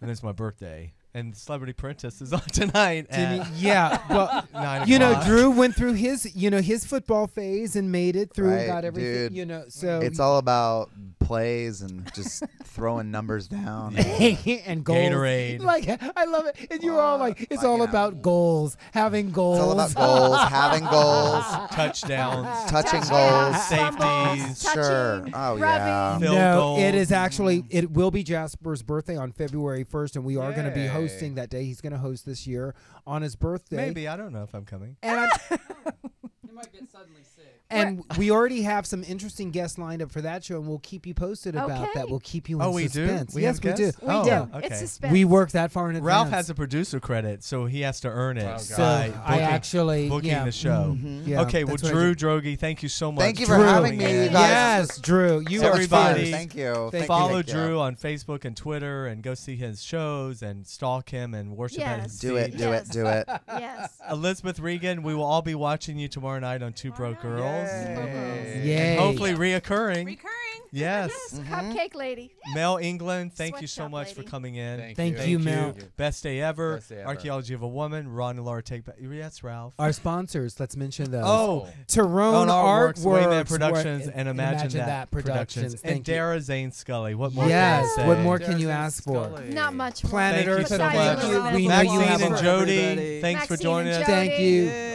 and it's my birthday, and Celebrity Apprentice is on tonight. At Yeah, well, 9 you know, o'clock. Drew went through his football phase and made it through and Right, got everything. dude. So It's all about plays and just throwing numbers down. and goals. Gatorade. Like I love it, and you're all like, it's all about goals, having goals. It's all about goals, having goals, touchdowns, touching Touchdowns, goals. safeties, touching, Sure. Oh, yeah. rubbing. field No, goals. it is actually. It will be Jasper's birthday on February 1st, and we are going to be hosting that day. He's going to host this year on his birthday. Maybe, I don't know if I'm coming. And I'm, You might get suddenly sick. and we already have some interesting guests lined up for that show, and we'll keep you posted about Okay. that. We'll keep you in Oh, we do? suspense. We yes, have we do. guests? We Oh, do. okay. It's suspense. We work that far in advance. Ralph has a producer credit, so he has to earn it. So by I actually booking the show. Yeah, Okay, well, that's what I Drew do. Droege, thank you so much. Thank you for Drew. having me, you guys. Yes, Drew. You So are much fun. Everybody, Thank you. Thank Follow you. Drew on Facebook and Twitter, and go see his shows and stalk him and worship at his Yes. Do it. feet. Do Yes. it. Do it. Yes. Elizabeth Regan, we will all be watching you tomorrow night on Two Broke Girls. Yay. Hopefully reoccurring. Recurring. Yes. Cupcake lady. Mel England, thank you so Sweatshop much for lady. coming in. Thank you, Mel. Best day ever. Best day ever. Archaeology of a Woman. Ron and Laura Take Back. Yes, Ralph. Our sponsors, let's mention those. Oh, Tyrone on Artworks, Wayman Productions, and Imagine That Productions. and Thank you. Dara Zane Scully. What more? Yes. Can I What say? more can you ask for? Not much more. Planet Thank you Earth so and much. Planet. We know you Maxine have and a Jody, everybody. thanks for Maxine joining and us. Jody. Thank you.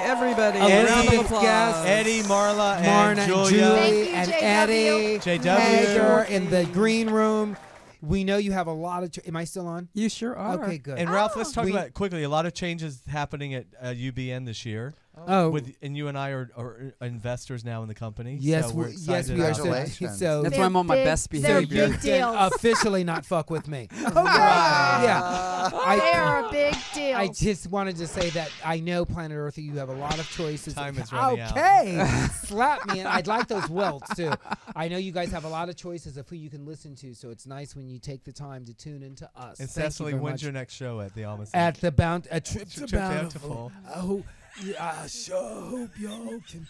Everybody. Elizabeth Guest, Eddie, Marla, Marna, and Julie, Julia. Thank you, and JW. Eddie, JW. Hager in the green room. We know you have a lot of. Am I still on? You sure are. Okay, good. And Ralph, let's talk We- about quickly a lot of changes happening at UBN this year. Oh, And you and I are investors now in the company. yes, so we're yes, excited we are. about So, that. Congratulations. so That's why I'm on my best They're behavior. big deals. officially not fuck with me. Yeah. They are a big deal. I just wanted to say that I know Planet Earth, you have a lot of choices. Time is running out. Okay, slap me, and I'd like those welts too. I know you guys have a lot of choices of who you can listen to, so it's nice when you take the time to tune into us. And Thank you Cecily, very when's much. your next show at the Almas? At the a trip to Trip to Bountiful. Bountiful. Oh, yeah, I sure hope y'all can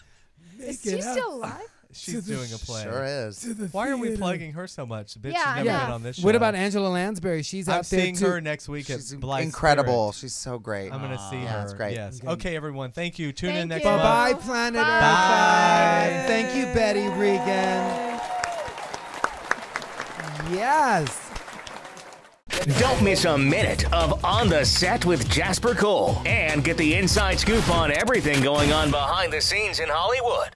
make Is it she out. still alive? She's doing a play. Sure is. To the Why are we theater. plugging her so much? Bitch, Yeah, she's never I been know. on this show. What about Angela Lansbury? She's I'm out there seeing too. her next week She's at Blythe incredible. Spirit. She's so great. I'm going to see her. Yeah, it's great. Yes. Okay. Okay, everyone. Thank you. Tune in Thank next you. month. Bye, Planet Earth. Bye. Thank you, Betty Regan. Yes. Don't miss a minute of On the Set with Jasper Cole and get the inside scoop on everything going on behind the scenes in Hollywood.